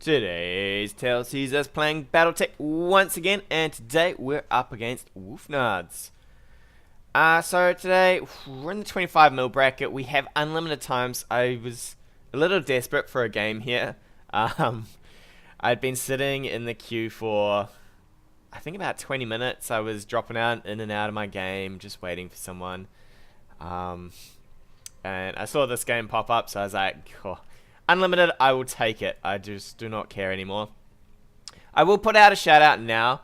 Today's tale sees us playing BattleTech once again, and today we're up against Wolfnards. So today we're in the 25 mil bracket. We have unlimited times. I was a little desperate for a game here. I'd been sitting in the queue for I think about 20 minutes. I was dropping out in and out of my game, just waiting for someone. And I saw this game pop up, so I was like, oh, unlimited, I will take it. I just do not care anymore. I will put out a shout out now.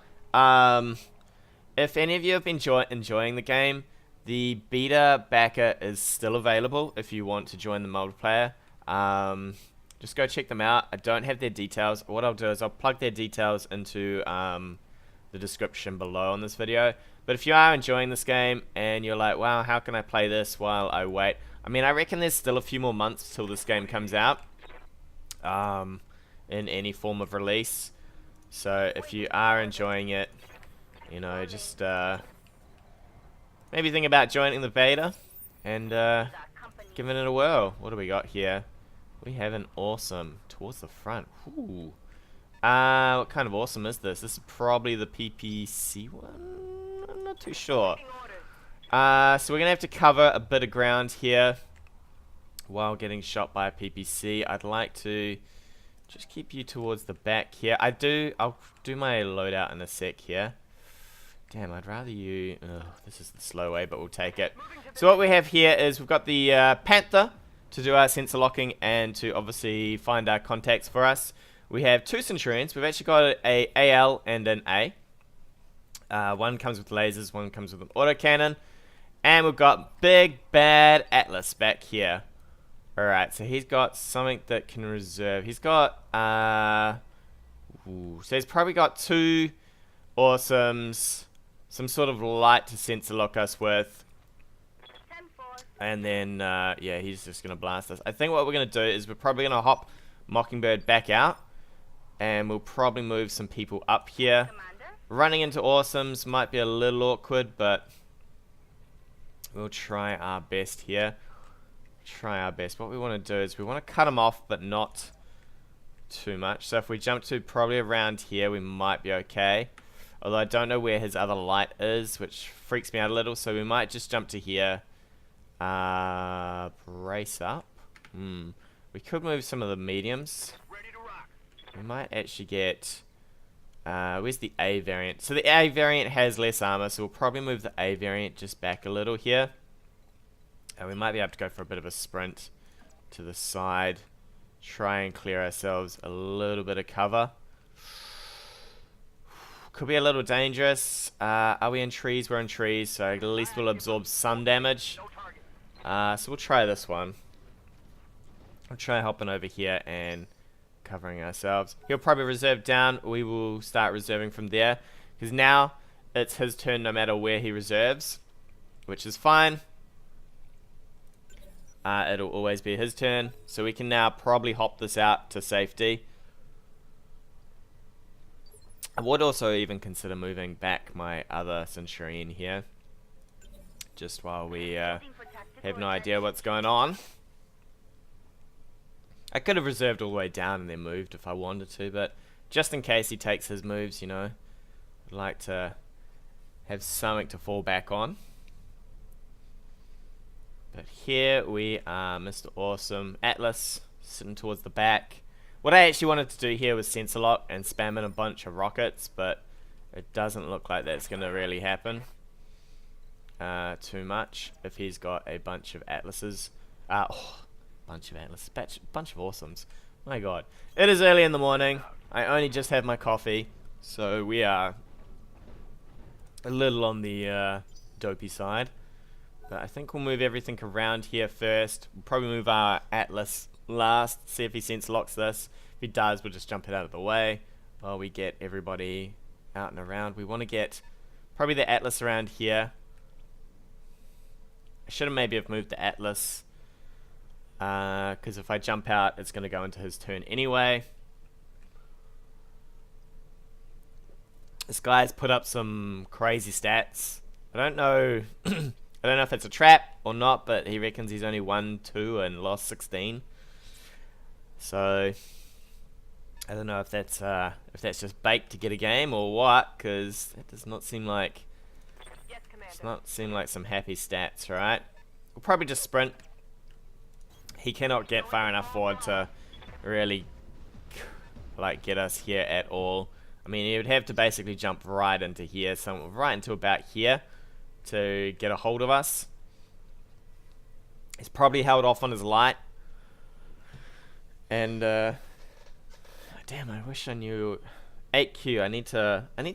If any of you have been enjoying the game, the beta backer is still available if you want to join the multiplayer. Just go check them out. I don't have their details. What I'll do is I'll plug their details into the description below on this video. But if you are enjoying this game and you're like, wow, how can I play this while I wait? I mean, I reckon there's still a few more months till this game comes out in any form of release. So if you are enjoying it, you know, just maybe think about joining the beta and giving it a whirl. What do we got here? We have an awesome towards the front. Ooh. What kind of awesome is this? This is probably the PPC one? I'm not too sure. So we're going to have to cover a bit of ground here while getting shot by a PPC. I'd like to just keep you towards the back here. I'll do my loadout in a sec here. Damn, I'd rather you... Ugh, this is the slow way, but we'll take it. So what we have here is we've got the Panther to do our sensor locking and to obviously find our contacts for us. We have two Centurions. We've actually got a AL and an A. One comes with lasers, one comes with an autocannon. And we've got Big Bad Atlas back here. Alright, so he's got something that can reserve. He's got, so he's probably got two awesomes, some sort of light to sensor lock us with. And then, yeah, he's just going to blast us. I think what we're going to do is we're probably going to hop Mockingbird back out. And we'll probably move some people up here. Running into awesomes might be a little awkward, but we'll try our best here. Try our best. What we want to do is we want to cut them off, but not too much. So if we jump to probably around here, we might be okay. Although I don't know where his other light is, which freaks me out a little. So we might just jump to here. Brace up. We could move some of the mediums. We might actually get... where's the A variant? So the A variant has less armor, so we'll probably move the A variant just back a little here. And we might be able to go for a bit of a sprint to the side. Try and clear ourselves a little bit of cover. Could be a little dangerous. Are we in trees? We're in trees, so at least we'll absorb some damage. So we'll try this one. I'll try hopping over here and covering ourselves. He'll probably reserve down. We will start reserving from there. Because now it's his turn no matter where he reserves. Which is fine. It'll always be his turn. So we can now probably hop this out to safety. I would also even consider moving back my other Centurion here. Just while we have no idea what's going on. I could have reserved all the way down and then moved if I wanted to, but just in case he takes his moves, you know, I'd like to have something to fall back on. But here we are, Mr. Awesome. Atlas, sitting towards the back. What I actually wanted to do here was sensor lock and spam in a bunch of rockets, but it doesn't look like that's going to really happen too much if he's got a bunch of Atlases. Bunch of Atlas, bunch of awesomes. My god. It is early in the morning. I only just had my coffee, so we are a little on the dopey side. But I think we'll move everything around here first. We'll probably move our Atlas last, see if he sensor locks this. If he does, we'll just jump it out of the way while we get everybody out and around. We want to get probably the Atlas around here. I should have maybe moved the Atlas. Because if I jump out, it's going to go into his turn anyway. This guy's put up some crazy stats. I don't know if it's a trap or not, but he reckons he's only won 2 and lost 16. So I don't know if that's just baked to get a game or what, because it does not seem like some happy stats, right? We'll probably just sprint. He cannot get far enough forward to really like get us here at all. I mean, he would have to basically jump right into here, right into about here to get a hold of us. He's probably held off on his light. And damn, I wish I knew 8Q. I need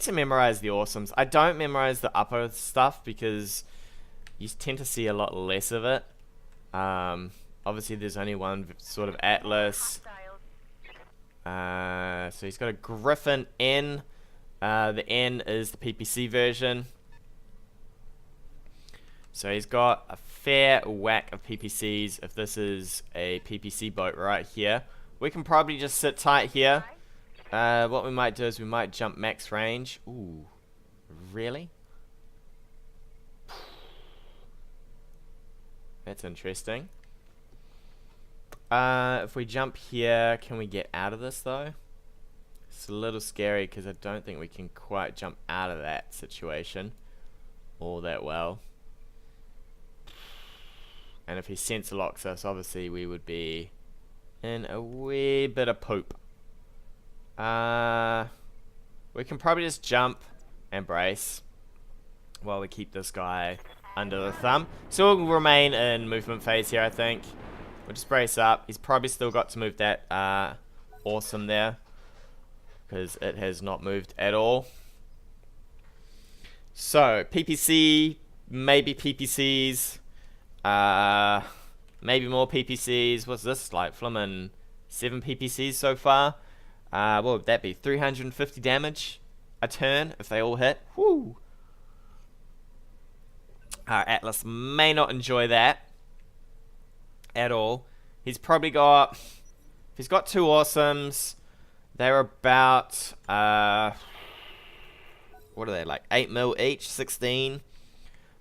to memorize the awesomes. I don't memorize the upper stuff because you tend to see a lot less of it. Obviously there's only one sort of atlas. So he's got a Griffin N. The N is the PPC version. So he's got a fair whack of PPCs. If this is a PPC boat right here, we can probably just sit tight here. What we might do is we might jump max range. Ooh, really? That's interesting. If we jump here, can we get out of this though? It's a little scary because I don't think we can quite jump out of that situation all that well. And if he sensor locks us, obviously we would be in a wee bit of poop. We can probably just jump and brace while we keep this guy under the thumb. So we'll remain in movement phase here, I think. We'll just brace up. He's probably still got to move that awesome there, because it has not moved at all. So PPC, maybe PPCs, maybe more PPCs. What's this like? Flimmin' 7 PPCs so far. What would that be? 350 damage a turn if they all hit. Woo! Our Atlas may not enjoy that at all. He's probably got, if he's got 2 awesomes, they're about what are they, like 8 mil each, 16,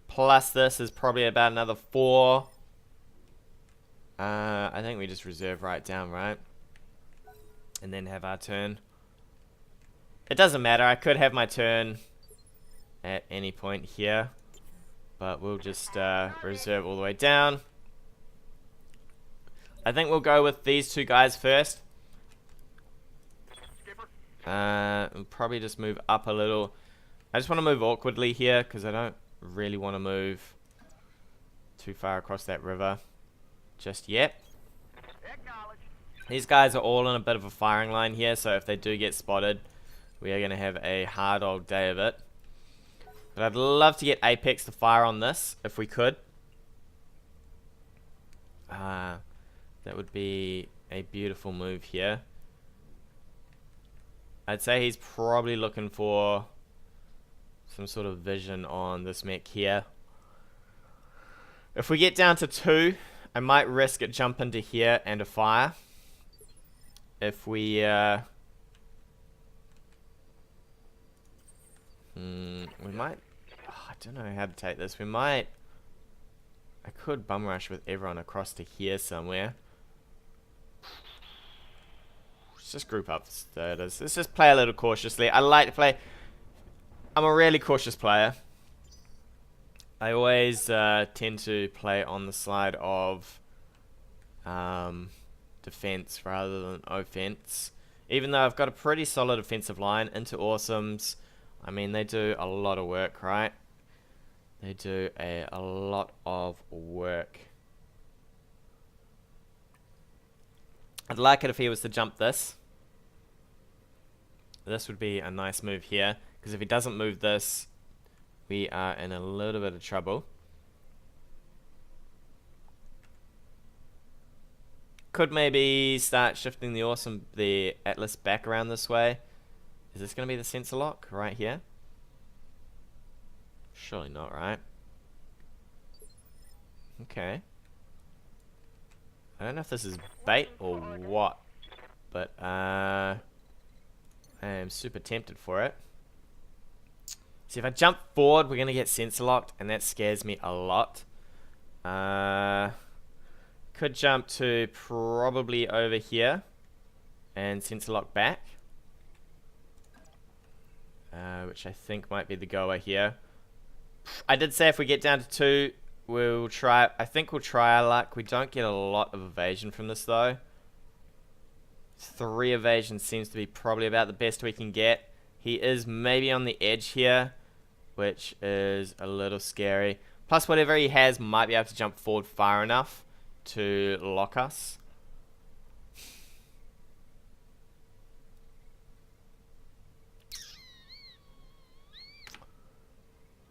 plus this is probably about another 4. I think we just reserve right down, right, and then have our turn. It doesn't matter, I could have my turn at any point here, but we'll just reserve all the way down. I think we'll go with these 2 guys first. We'll probably just move up a little. I just want to move awkwardly here because I don't really want to move too far across that river just yet. These guys are all in a bit of a firing line here, so if they do get spotted, we are going to have a hard old day of it. But I'd love to get Apex to fire on this if we could. That would be a beautiful move here. I'd say he's probably looking for some sort of vision on this mech here. If we get down to 2, I might risk it jump into here and a fire. If we we might, I don't know how to take this. We might, I could bum rush with everyone across to here somewhere. Let's just group up starters. Let's just play a little cautiously. I like to play, I'm a really cautious player. I always tend to play on the side of defense rather than offense. Even though I've got a pretty solid offensive line into awesomes, I mean, they do a lot of work, right? They do a lot of work. I'd like it if he was to jump this. This would be a nice move here, because if he doesn't move this, we are in a little bit of trouble. Could maybe start shifting the Atlas back around this way. Is this going to be the sensor lock right here? Surely not, right? Okay. I don't know if this is bait or what, but I am super tempted for it. See, if I jump forward, we're going to get sensor locked, and that scares me a lot. Could jump to probably over here and sensor lock back. Which I think might be the goer here. I did say if we get down to 2, we'll try. I think we'll try our luck. We don't get a lot of evasion from this though. 3 evasion seems to be probably about the best we can get. He is maybe on the edge here, which is a little scary. Plus whatever he has might be able to jump forward far enough to lock us.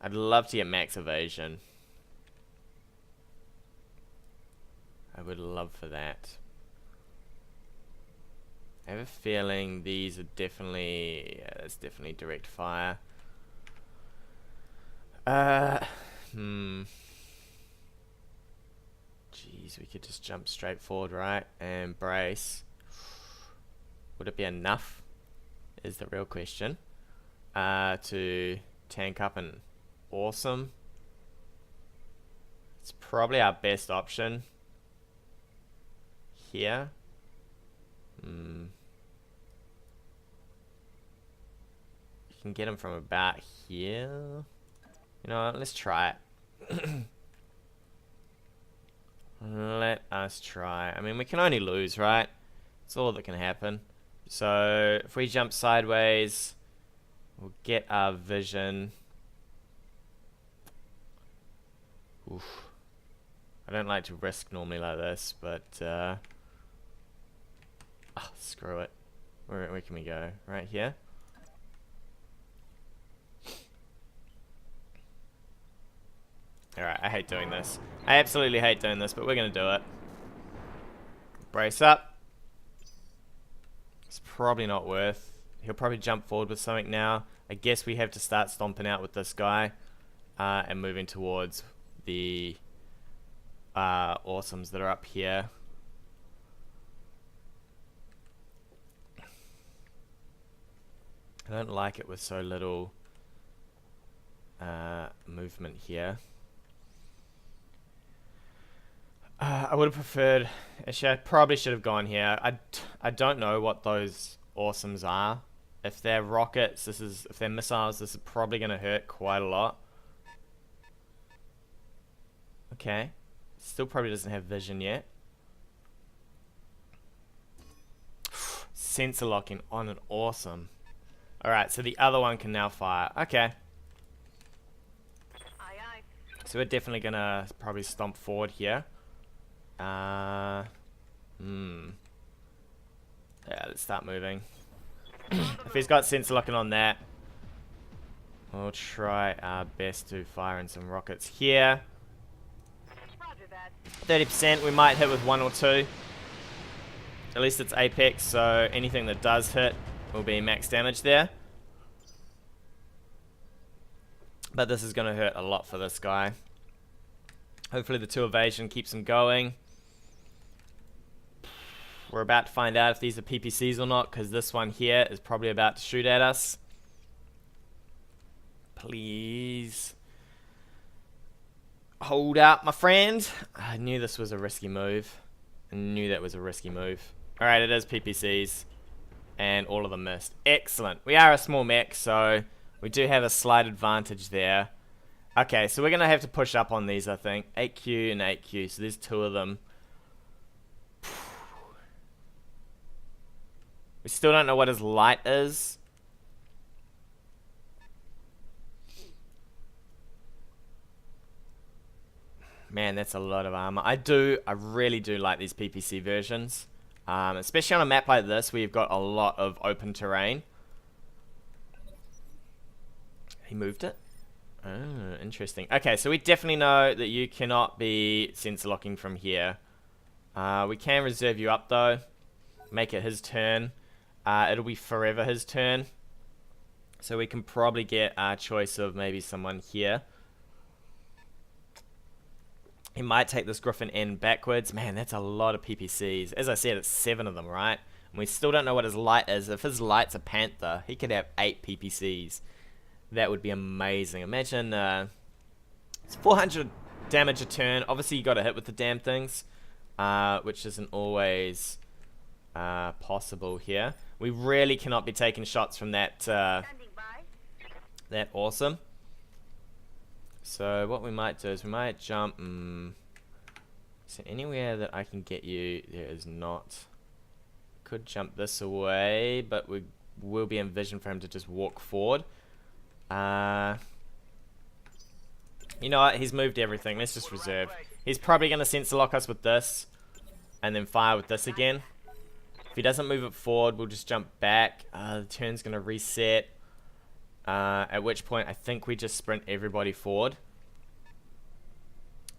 I'd love to get max evasion. I would love for that. I have a feeling these are definitely... yeah, that's definitely direct fire. Jeez, we could just jump straight forward, right? And brace. Would it be enough? Is the real question. To tank up an awesome. It's probably our best option. Here. You can get him from about here. You know what, let's try it. Let us try. I mean, we can only lose, right? That's all that can happen. So, if we jump sideways, we'll get our vision. Oof. I don't like to risk normally like this, but screw it. Where can we go? Right here? Alright, I hate doing this. I absolutely hate doing this, but we're gonna do it. Brace up. It's probably not worth. He'll probably jump forward with something now. I guess we have to start stomping out with this guy and moving towards the awesomes that are up here. I don't like it with so little movement here. I would have preferred... actually, I probably should have gone here. I don't know what those awesomes are. If they're rockets, if they're missiles, this is probably going to hurt quite a lot. Okay. Still probably doesn't have vision yet. Sensor locking on an awesome. Alright, so the other one can now fire. Okay. Aye, aye. So we're definitely going to probably stomp forward here. Yeah, let's start moving. If he's got sensor locking on that, we'll try our best to fire in some rockets here. Roger that. 30%, we might hit with 1 or 2. At least it's apex, so anything that does hit will be max damage there. But this is going to hurt a lot for this guy. Hopefully the 2 evasion keeps him going. We're about to find out if these are PPCs or not, because this one here is probably about to shoot at us. Please. Hold out, my friend. I knew this was a risky move. I knew that was a risky move. Alright, it is PPCs. And all of them missed. Excellent. We are a small mech, so we do have a slight advantage there. Okay, so we're going to have to push up on these, I think. 8Q and 8Q, so there's 2 of them. We still don't know what his light is. Man, that's a lot of armor. I really do like these PPC versions. Especially on a map like this, where you've got a lot of open terrain. He moved it? Oh, interesting. Okay, so we definitely know that you cannot be sensor locking from here. We can reserve you up, though. Make it his turn. It'll be forever his turn. So we can probably get our choice of maybe someone here. He might take this Griffin N backwards. Man, that's a lot of PPCs. As I said, it's 7 of them, right? And we still don't know what his light is. If his light's a Panther, he could have 8 PPCs. That would be amazing. Imagine, it's 400 damage a turn. Obviously, you got to hit with the damn things, which isn't always possible here. We really cannot be taking shots from that Standing by. that awesome. So what we might do is we might jump. So anywhere that I can get you, there is not. Could jump this away, but we will be in vision for him to just walk forward. You know what? He's moved everything. Let's just reserve. He's probably going to sensor lock us with this, and then fire with this again. If he doesn't move it forward, we'll just jump back. The turn's going to reset. At which point, I think we just sprint everybody forward.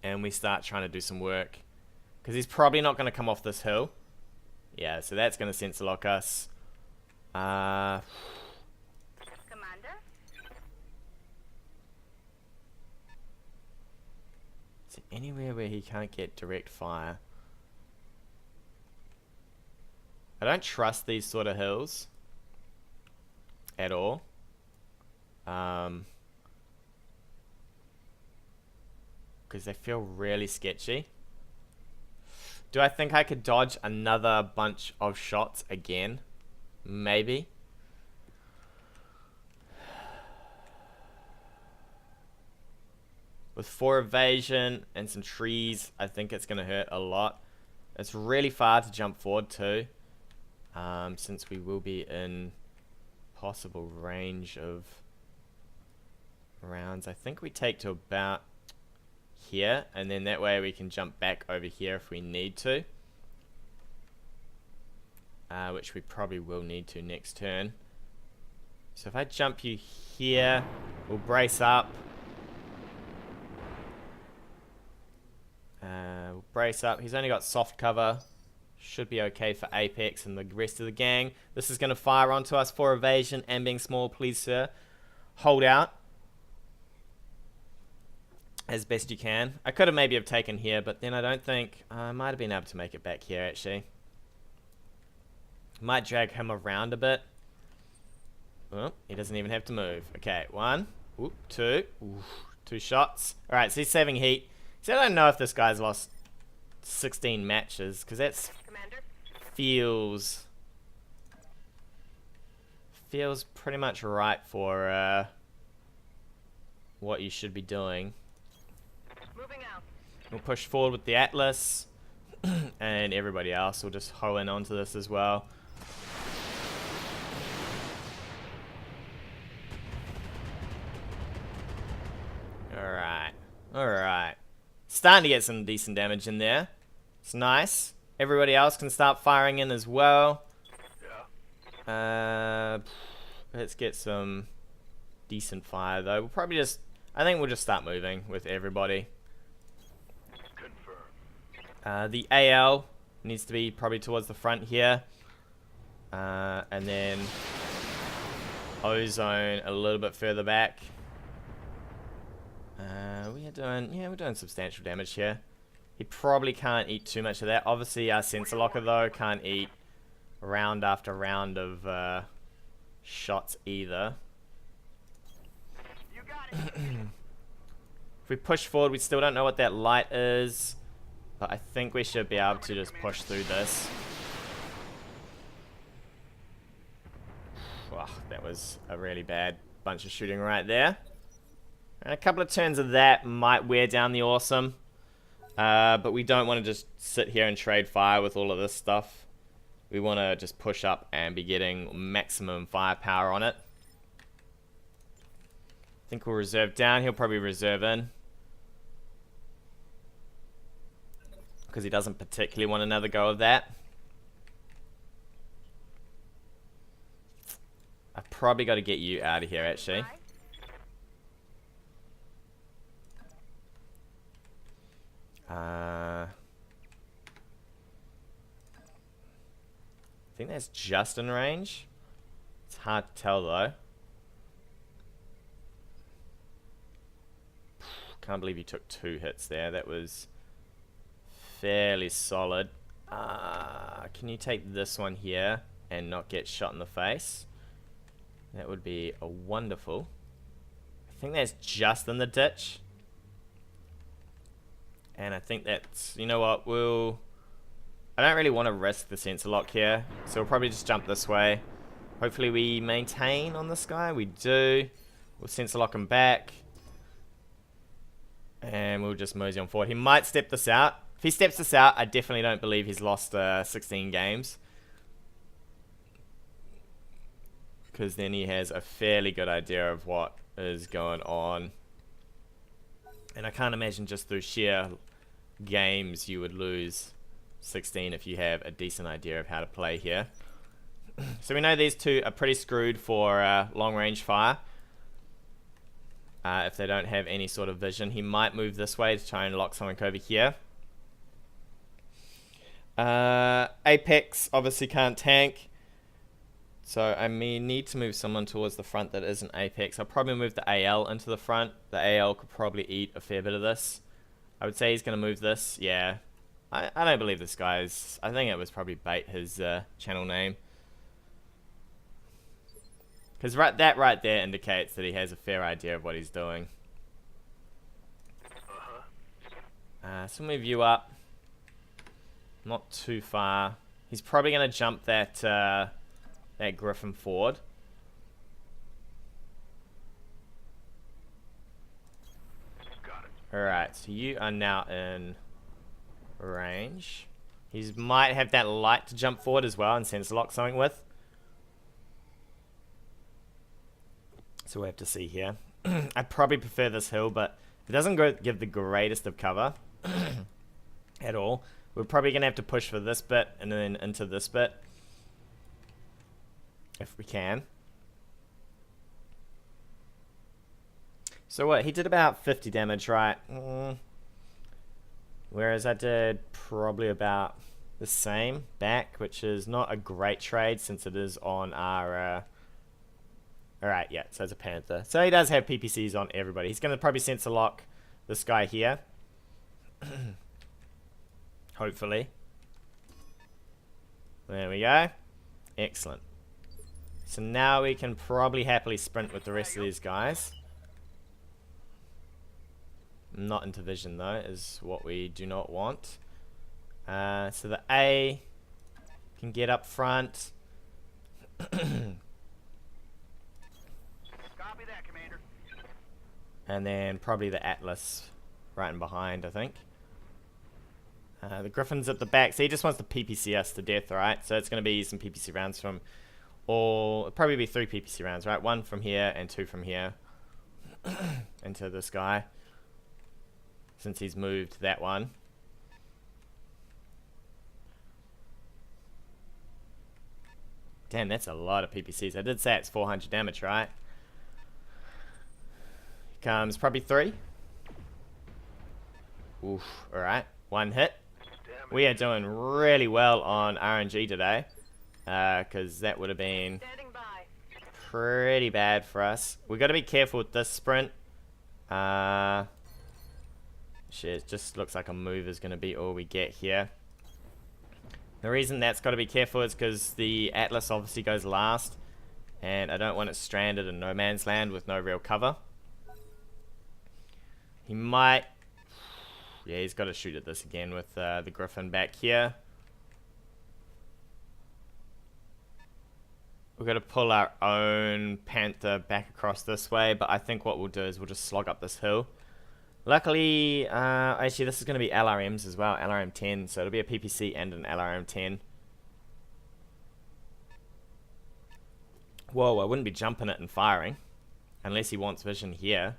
And we start trying to do some work. Because he's probably not going to come off this hill. Yeah, so that's going to sensor lock us. Commander. Is there anywhere where he can't get direct fire? I don't trust these sort of hills. At all. Because they feel really sketchy. Do I think I could dodge another bunch of shots again? Maybe. With 4 evasion and some trees, I think it's going to hurt a lot. It's really far to jump forward too. Since we will be in possible range of rounds. I think we take to about here, and then that way we can jump back over here if we need to, which we probably will need to next turn. So if I jump you here, we'll brace up. We'll brace up. He's only got soft cover. Should be okay for Apex and the rest of the gang. This is going to fire onto us for evasion and being small, please sir. Hold out as best you can. I could have maybe have taken here, but then I don't think I might have been able to make it back here actually. Might drag him around a bit. Oh, he doesn't even have to move. Okay, 1, 2, 2 shots. Alright, so he's saving heat. So I don't know if this guy's lost 16 matches, because that's Commander. feels pretty much right for what you should be doing. Moving out. We'll push forward with the Atlas, and everybody else will just hoe in onto this as well. Alright, alright. Starting to get some decent damage in there. It's nice. Everybody else can start firing in as well. Let's get some decent fire though. We'll probably just, I think we'll just start moving with everybody. The AL needs to be probably towards the front here. And then Ozone a little bit further back. We're doing substantial damage here. He probably can't eat too much of that. Obviously our sensor locker though can't eat round after round of shots either. You got it. If we push forward, we still don't know what that light is, but I think we should be able to just push through this. Wow, that was a really bad bunch of shooting right there. And a couple of turns of that might wear down the awesome. But we don't want to just sit here and trade fire with all of this stuff. We want to just push up and be getting maximum firepower on it. I think we'll reserve down. He'll probably reserve in, because he doesn't particularly want another go of that. I've probably got to get you out of here actually. I think that's just in range. It's hard to tell though. Can't believe you took 2 hits there. That was fairly solid. Can you take this one here and not get shot in the face? That would be a wonderful. I think that's just in the ditch. And I think that's, you know what, we'll I don't really want to risk the sensor lock here, so we'll probably just jump this way. Hopefully we maintain on this guy. We do. We'll sensor lock him back. And we'll just mosey on forward. He might step this out. If he steps this out, I definitely don't believe he's lost 16 games. Because then he has a fairly good idea of what is going on. And I can't imagine just through sheer games you would lose 16 if you have a decent idea of how to play here. So we know these two are pretty screwed for long range fire. If they don't have any sort of vision. He might move this way to try and lock something over here. Apex obviously can't tank. So I may need to move someone towards the front that isn't Apex. I'll probably move the AL into the front. The AL could probably eat a fair bit of this. I would say he's going to move this. Yeah. I don't believe this guy's... I think it was probably Bait, his channel name. Because that right there indicates that he has a fair idea of what he's doing. So move you up. Not too far. He's probably going to jump that that Griffin forward. Alright, so you are now in range. He might have that light to jump forward as well and sensor lock something with. So we'll have to see here. I'd probably prefer this hill, but it doesn't give the greatest of cover at all. We're probably going to have to push for this bit and then into this bit. If we can. So what? He did about 50 damage, right? Whereas I did probably about the same back, which is not a great trade since it is on our... Alright, yeah, so it's a Panther. So he does have PPCs on everybody. He's going to probably sensor lock this guy here. Hopefully. There we go. Excellent. So now we can probably happily sprint with the rest of these guys. Not into vision though, is what we do not want. So the A can get up front. And then probably the Atlas right in behind, I think. The Griffin's at the back, so he just wants to PPC us to death, right? So it's going to be some PPC rounds from all... Probably be 3 PPC rounds, right? 1 from here and 2 from here. Into this guy. Since he's moved that one. Damn, that's a lot of PPCs. I did say it's 400 damage, right? Comes probably 3. Oof, alright. 1 hit. We are doing really well on RNG today. Because that would have been pretty bad for us. We've got to be careful with this sprint. Shit, it just looks like a move is going to be all we get here. The reason that's got to be careful is because the Atlas obviously goes last. And I don't want it stranded in no man's land with no real cover. He might... Yeah, he's got to shoot at this again with the Griffin back here. We're going to pull our own Panther back across this way, but I think what we'll do is we'll just slog up this hill. Luckily, actually this is going to be LRMs as well, LRM 10, so it'll be a PPC and an LRM 10. Whoa, I wouldn't be jumping it and firing, unless he wants vision here.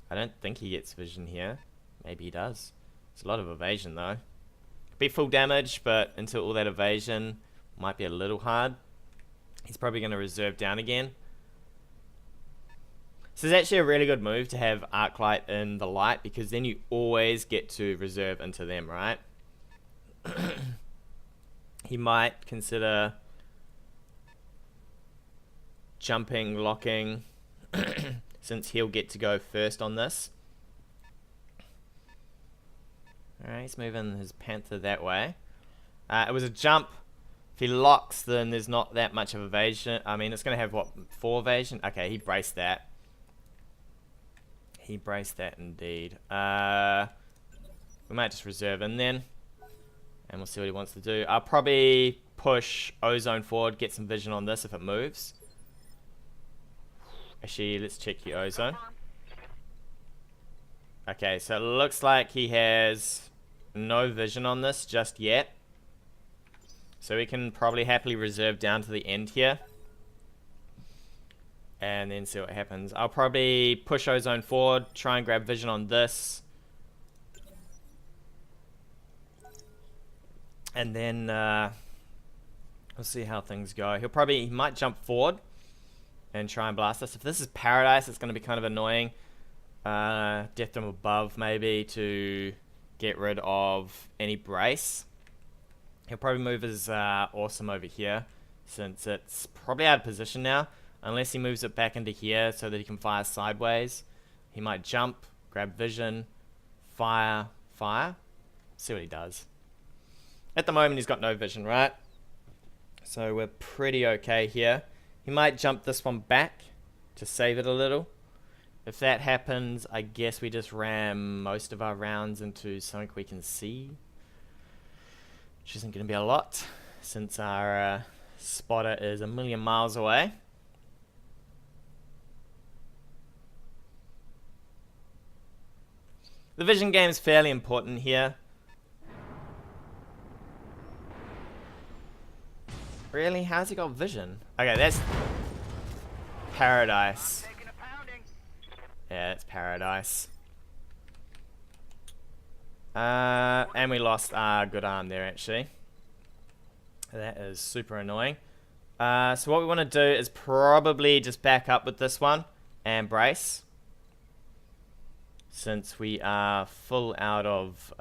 I don't think he gets vision here. Maybe he does. It's a lot of evasion though. Be full damage, but into all that evasion might be a little hard. He's probably going to reserve down again. This is actually a really good move to have arc light in the light, because then you always get to reserve into them, right? He might consider jumping, locking, since he'll get to go first on this. Alright, he's moving his Panther that way. It was a jump. If he locks, then there's not that much of evasion. I mean, it's going to have, what, 4 evasion? Okay, he braced that. He braced that indeed. We might just reserve in then. And we'll see what he wants to do. I'll probably push ozone forward, get some vision on this if it moves. Actually, let's check your ozone. Okay, so it looks like he has no vision on this just yet. So we can probably happily reserve down to the end here. And then see what happens. I'll probably push ozone forward, try and grab vision on this. And then we'll see how things go. He might jump forward and try and blast us. If this is paradise, it's going to be kind of annoying. Death from above maybe to get rid of any brace. He'll probably move his awesome over here since it's probably out of position now. Unless he moves it back into here so that he can fire sideways. He might jump, grab vision, fire. See what he does. At the moment he's got no vision, right? So we're pretty okay here. He might jump this one back to save it a little. If that happens, I guess we just ram most of our rounds into something we can see. Which isn't going to be a lot, since our spotter is a million miles away. The vision game is fairly important here. Really? How's he got vision? Okay, that's paradise. Yeah, it's paradise. And we lost our good arm there, actually. That is super annoying. So what we want to do is probably just back up with this one and brace. Since we are full out of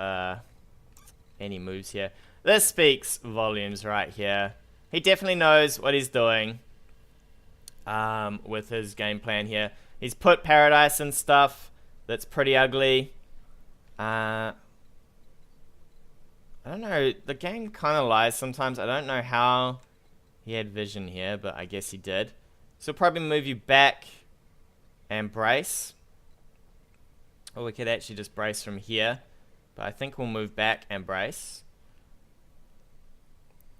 any moves here. This speaks volumes right here. He definitely knows what he's doing with his game plan here. He's put paradise and stuff that's pretty ugly. I don't know. The game kind of lies sometimes. I don't know how he had vision here, but I guess he did. So he'll probably move you back and brace. Or we could actually just brace from here. But I think we'll move back and brace.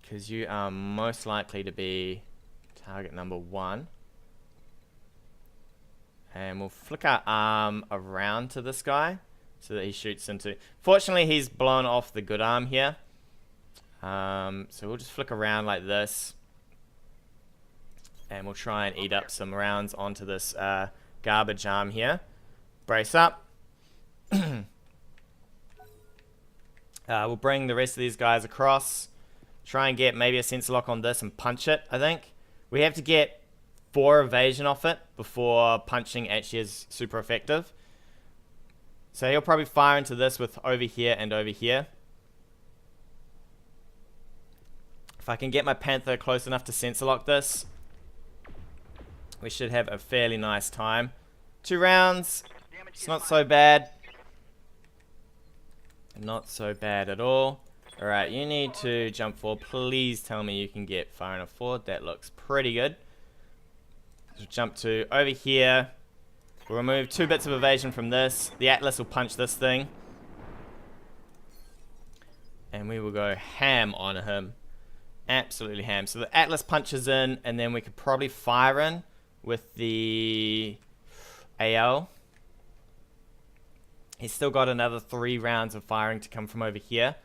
Because you are most likely to be target number 1. And we'll flick our arm around to this guy. So that he shoots into... Fortunately, he's blown off the good arm here. So we'll just flick around like this. And we'll try and eat up some rounds onto this garbage arm here. Brace up. We'll bring the rest of these guys across. Try and get maybe a sensor lock on this and punch it, I think. We have to get 4 evasion off it before punching actually is super effective. So he'll probably fire into this with over here and over here. If I can get my Panther close enough to sensor lock this, we should have a fairly nice time. 2 rounds. It's not so bad. Not so bad at all. Alright, you need to jump forward. Please tell me you can get far enough forward. That looks pretty good. So jump to over here. We'll remove 2 bits of evasion from this. The Atlas will punch this thing. And we will go ham on him. Absolutely ham. So the Atlas punches in, and then we could probably fire in with the AL. He's still got another 3 rounds of firing to come from over here.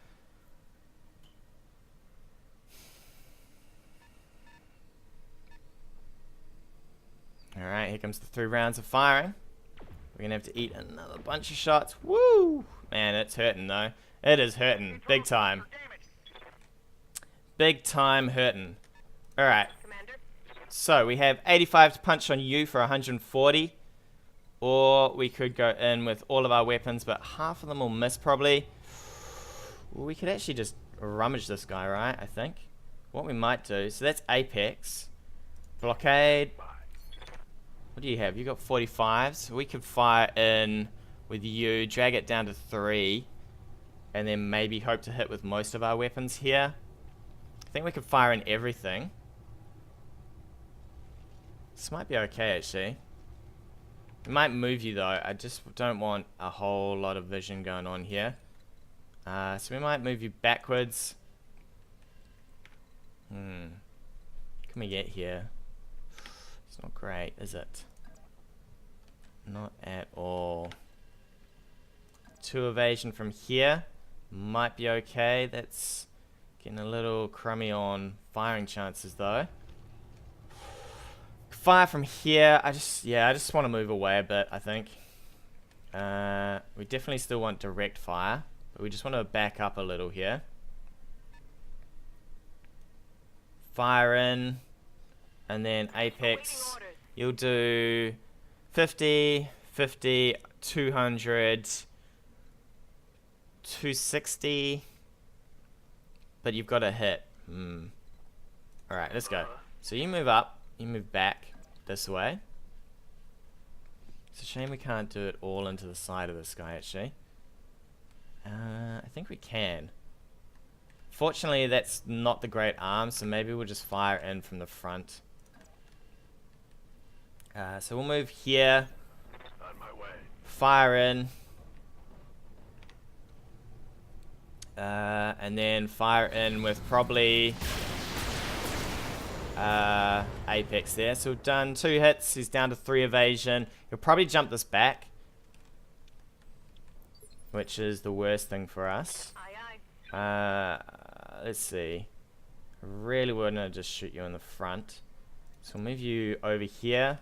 Alright, here comes the 3 rounds of firing. We're going to have to eat another bunch of shots. Woo! Man, it's hurting though. It is hurting. Big time. Big time hurting. Alright. So, we have 85 to punch on you for 140. Or we could go in with all of our weapons, but half of them will miss probably. We could actually just rummage this guy, right? I think. What we might do, so that's Apex. Blockade. What do you have? You got 45s. We could fire in with you, drag it down to 3, and then maybe hope to hit with most of our weapons here. I think we could fire in everything. This might be okay, actually. We might move you, though. I just don't want a whole lot of vision going on here. So we might move you backwards. Can we get here? It's not great, is it? Not at all. 2 evasion from here. Might be okay. That's getting a little crummy on firing chances though. Fire from here. I just want to move away a bit, I think. We definitely still want direct fire, but we just want to back up a little here. Fire in, and then apex. You'll do 50, 50, 200, 260, but you've got to hit. Alright, let's go. So you move up, you move back this way. It's a shame we can't do it all into the side of this guy, actually. I think we can. Fortunately, that's not the great arm, so maybe we'll just fire in from the front. So we'll move here. On my way. Fire in. And then fire in with probably apex there. So we've done 2 hits. He's down to 3 evasion. He'll probably jump this back, which is the worst thing for us. Aye, aye. Let's see. I really wouldn't just shoot you in the front. So we'll move you over here.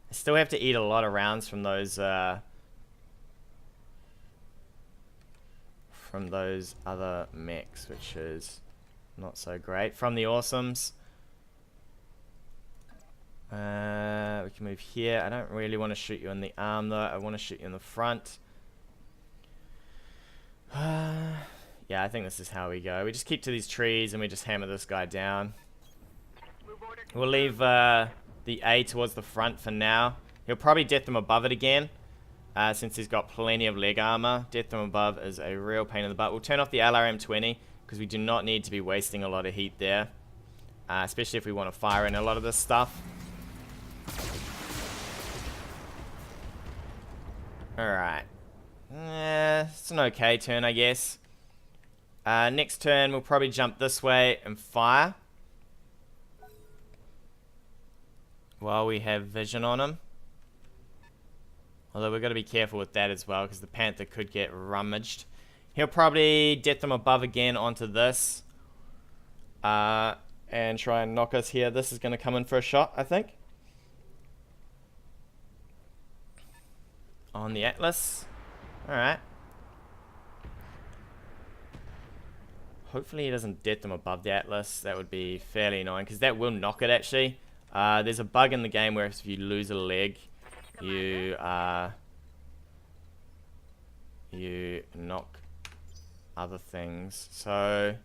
I still have to eat a lot of rounds from those other mechs, which is not so great. From the awesomes. We can move here. I don't really want to shoot you in the arm though. I want to shoot you in the front. Yeah, I think this is how we go. We just keep to these trees and we just hammer this guy down. We'll leave the A towards the front for now. He'll probably death them above it again, since he's got plenty of leg armor. Death them above is a real pain in the butt. We'll turn off the LRM-20 because we do not need to be wasting a lot of heat there, especially if we want to fire in a lot of this stuff. Alright. It's an okay turn, I guess. Next turn, we'll probably jump this way and fire while we have vision on him. Although we've got to be careful with that as well, because the Panther could get rummaged. He'll probably death them above again onto this. And try and knock us here. This is going to come in for a shot, I think. On the Atlas. Alright. Hopefully he doesn't death them above the Atlas. That would be fairly annoying, because that will knock it, actually. There's a bug in the game where if you lose a leg, you knock other things. So,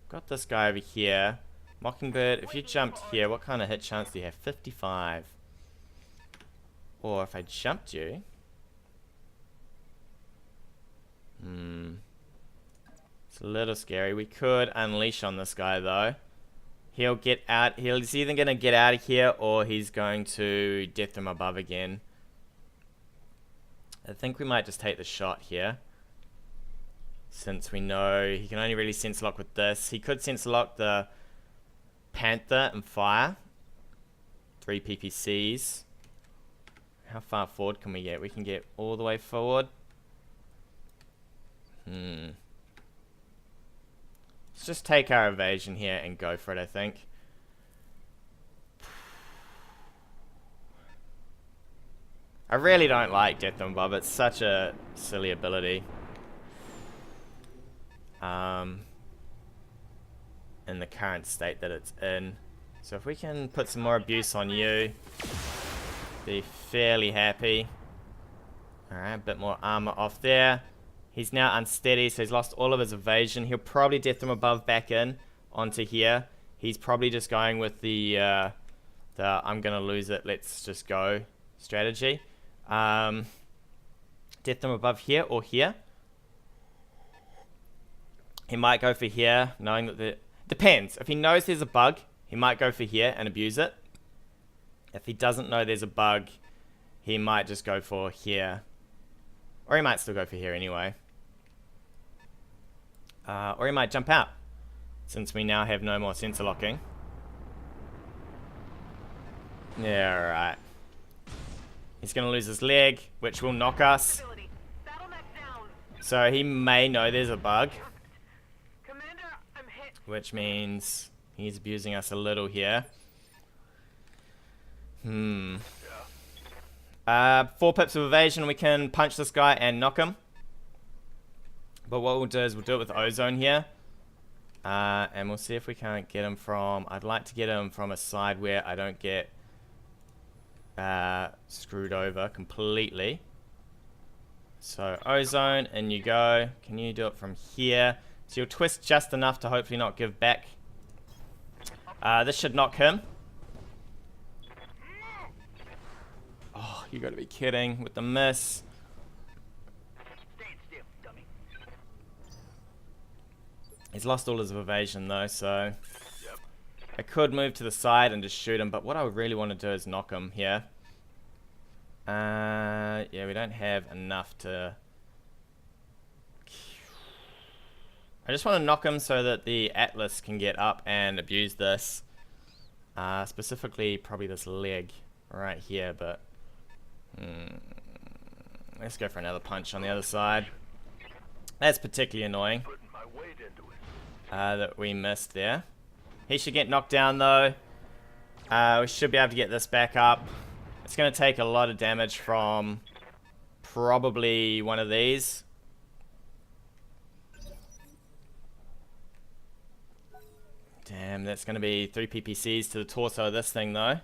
got this guy over here. Mockingbird, if you jumped here, what kind of hit chance do you have? 55. Or if I jumped you... It's a little scary. We could unleash on this guy though. He'll get out. He's either going to get out of here or he's going to death them above again. I think we might just take the shot here, since we know he can only really sense lock with this. He could sense lock the Panther and fire. 3 PPCs. How far forward can we get? We can get all the way forward. Let's just take our evasion here and go for it, I think. I really don't like Death them Above. It's such a silly ability. In the current state that it's in. So if we can put some more abuse on you, be fairly happy. Alright, a bit more armor off there. He's now unsteady, so he's lost all of his evasion. He'll probably death them above back in onto here. He's probably just going with the I'm gonna lose it, let's just go strategy. Death them above here or here. He might go for here, knowing that the... Depends. If he knows there's a bug, he might go for here and abuse it. If he doesn't know there's a bug, he might just go for here. Or he might still go for here anyway. Or he might jump out, since we now have no more sensor locking. Yeah, alright. He's going to lose his leg, which will knock us. So he may know there's a bug. Which means he's abusing us a little here. 4 pips of evasion, we can punch this guy and knock him. But what we'll do is we'll do it with ozone here. And we'll see if we can't get him from... I'd like to get him from a side where I don't get screwed over completely. So ozone, in you go. Can you do it from here? So you'll twist just enough to hopefully not give back. This should knock him. Oh, you gotta be kidding with the miss. He's lost all his evasion though, so I could move to the side and just shoot him, but what I really want to do is knock him here. Yeah, we don't have enough to... I just want to knock him so that the Atlas can get up and abuse this. Specifically, probably this leg right here, but... let's go for another punch on the other side. That's particularly annoying. That we missed there. He should get knocked down though. We should be able to get this back up. It's going to take a lot of damage from probably one of these. Damn, that's going to be 3 PPCs to the torso of this thing though.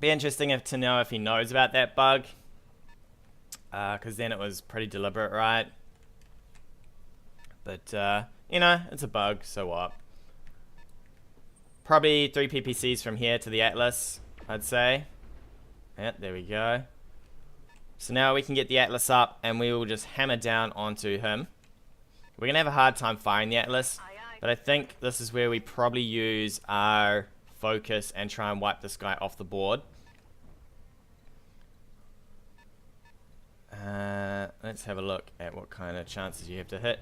Be interesting to know if he knows about that bug. Because then it was pretty deliberate, right? But, you know, it's a bug, so what? Probably 3 PPCs from here to the Atlas, I'd say. Yep, there we go. So now we can get the Atlas up, and we will just hammer down onto him. We're going to have a hard time firing the Atlas, but I think this is where we probably use our focus and try and wipe this guy off the board. Let's have a look at what kind of chances you have to hit.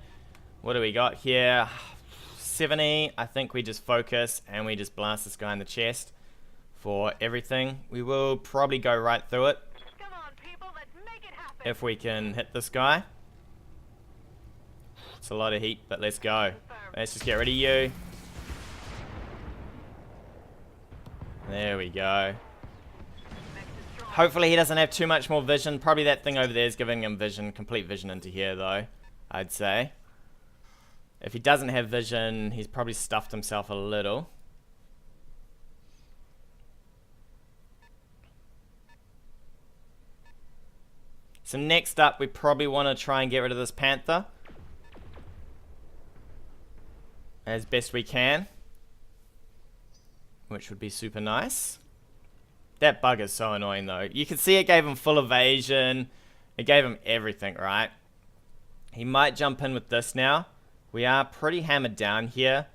What do we got here? 70. I think we just focus and we just blast this guy in the chest for everything. We will probably go right through it. Come on, people, let's make it happen. If we can hit this guy. It's a lot of heat, but let's go. Let's just get rid of you. There we go. Hopefully he doesn't have too much more vision. Probably that thing over there is giving him vision, complete vision into here though, I'd say. If he doesn't have vision, he's probably stuffed himself a little. So next up, we probably want to try and get rid of this Panther as best we can, which would be super nice. That bug is so annoying though. You can see it gave him full evasion. It gave him everything, right? He might jump in with this now. We are pretty hammered down here,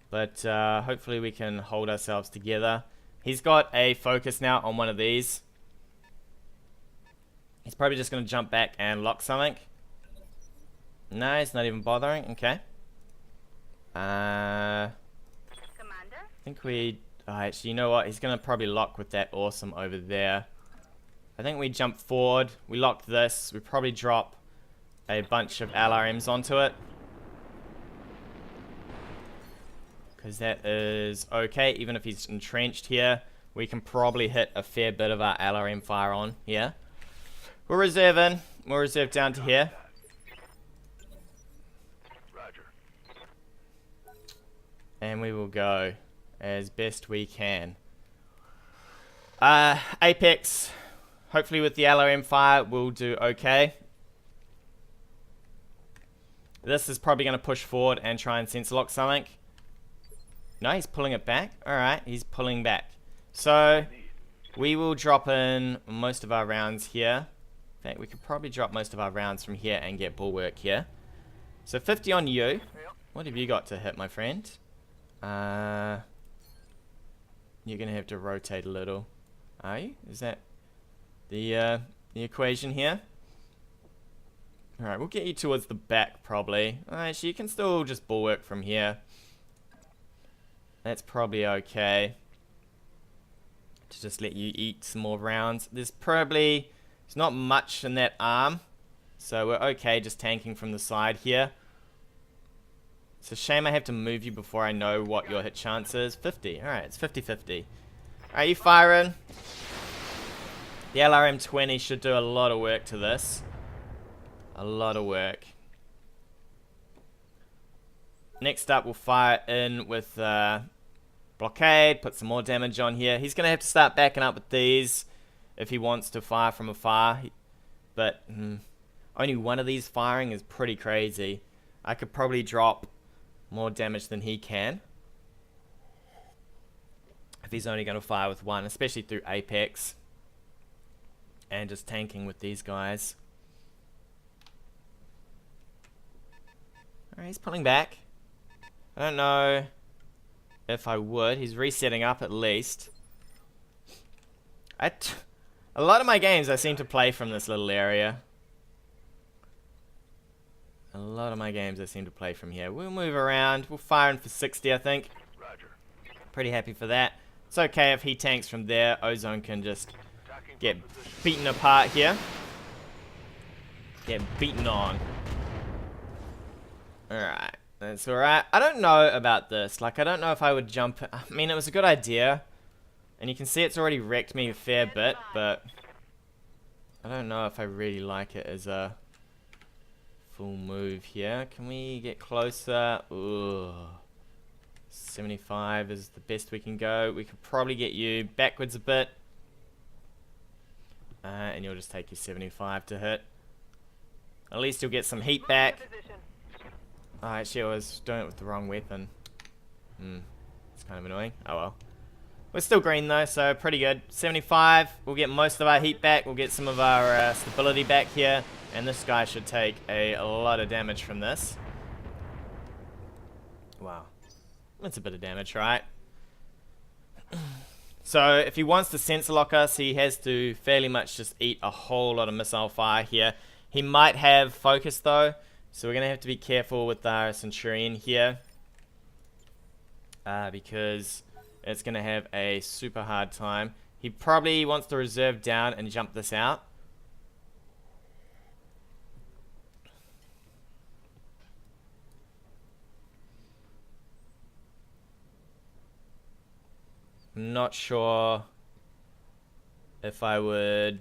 but hopefully we can hold ourselves together. He's got a focus now on one of these. He's probably just going to jump back and lock something. No, he's not even bothering. Okay. Commander? I think we... actually, you know what? He's going to probably lock with that awesome over there. I think we jump forward. We lock this. We probably drop a bunch of LRMs onto it. Because that is okay. Even if he's entrenched here, we can probably hit a fair bit of our LRM fire on here. We're reserving. We're reserved down to here. Roger. And we will go as best we can. Apex, hopefully with the LRM fire, we'll do okay. This is probably going to push forward and try and sensor lock something. No, he's pulling it back. Alright, he's pulling back. So, we will drop in most of our rounds here. In fact, we could probably drop most of our rounds from here and get bulwark here. So 50 on you. What have you got to hit, my friend? You're going to have to rotate a little. Are you? Is that the the equation here. Alright, we'll get you towards the back probably. Actually, you can still just bulwark from here. That's probably okay. To just let you eat some more rounds. There's not much in that arm. So we're okay just tanking from the side here. It's a shame I have to move you before I know what your hit chance is. 50. Alright, it's 50-50. Alright, you firing. The LRM-20 should do a lot of work to this. A lot of work. Next up, we'll fire in with blockade. Put some more damage on here. He's going to have to start backing up with these if he wants to fire from afar. But only one of these firing is pretty crazy. I could probably drop more damage than he can if he's only going to fire with one, especially through Apex and just tanking with these guys. Alright, he's pulling back. I don't know if I would. He's resetting up at least. A lot of my games I seem to play from this little area. A lot of my games I seem to play from here. We'll move around. We'll fire in for 60, I think. Roger. Pretty happy for that. It's okay if he tanks from there. Ozone can just get beaten apart here. Get beaten on. Alright. That's alright. I don't know about this. Like, I don't know if I would jump. I mean, it was a good idea. And you can see it's already wrecked me a fair bit, but I don't know if I really like it as a full move here. Can we get closer? Ooh. 75 is the best we can go. We could probably get you backwards a bit. And you'll just take your 75 to hit. At least you'll get some heat back. Oh, actually, I was doing it with the wrong weapon. It's kind of annoying. Oh well. We're still green though, so pretty good. 75, we'll get most of our heat back. We'll get some of our stability back here. And this guy should take a lot of damage from this. Wow. That's a bit of damage, right? So, if he wants to sensor lock us, he has to fairly much just eat a whole lot of missile fire here. He might have focus though. So we're going to have to be careful with our Centurion here. Because it's going to have a super hard time. He probably wants to reserve down and jump this out. I'm not sure if I would...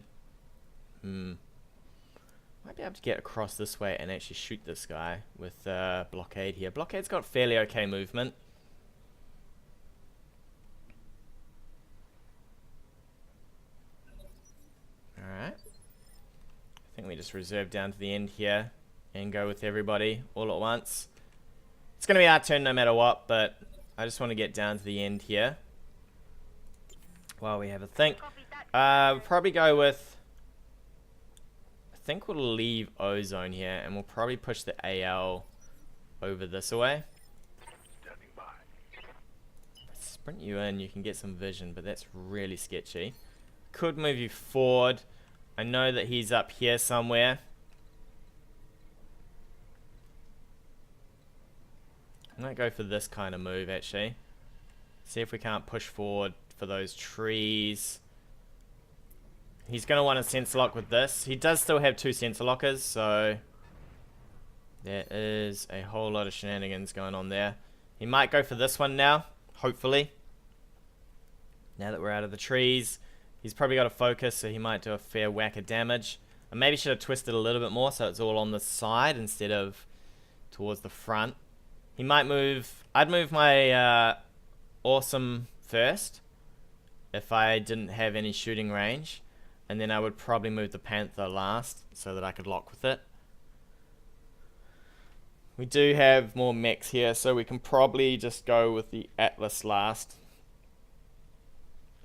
Might be able to get across this way and actually shoot this guy with blockade here. Blockade's got fairly okay movement. Alright. I think we just reserve down to the end here and go with everybody all at once. It's going to be our turn no matter what, but I just want to get down to the end here while we have a think. We'll probably go with... I think we'll leave Ozone here and we'll probably push the AL over this way. Standing by. Sprint you in, you can get some vision, but that's really sketchy. Could move you forward. I know that he's up here somewhere. I might go for this kind of move actually. See if we can't push forward for those trees. He's going to want to sensor lock with this. He does still have 2 sensor lockers, so there is a whole lot of shenanigans going on there. He might go for this one now, hopefully. Now that we're out of the trees. He's probably got a focus, so he might do a fair whack of damage. I maybe should have twisted a little bit more so it's all on the side instead of towards the front. He might move... I'd move my awesome first if I didn't have any shooting range. And then I would probably move the Panther last so that I could lock with it. We do have more mechs here, so we can probably just go with the Atlas last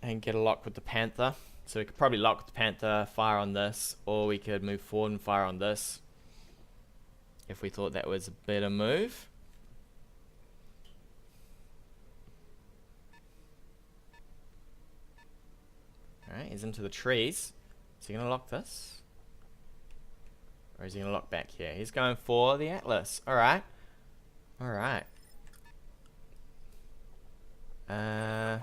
and get a lock with the Panther. So we could probably lock with the Panther, fire on this, or we could move forward and fire on this if we thought that was a better move. Alright, he's into the trees. Is he going to lock this? Or is he going to lock back here? He's going for the Atlas. Alright. Alright. Can't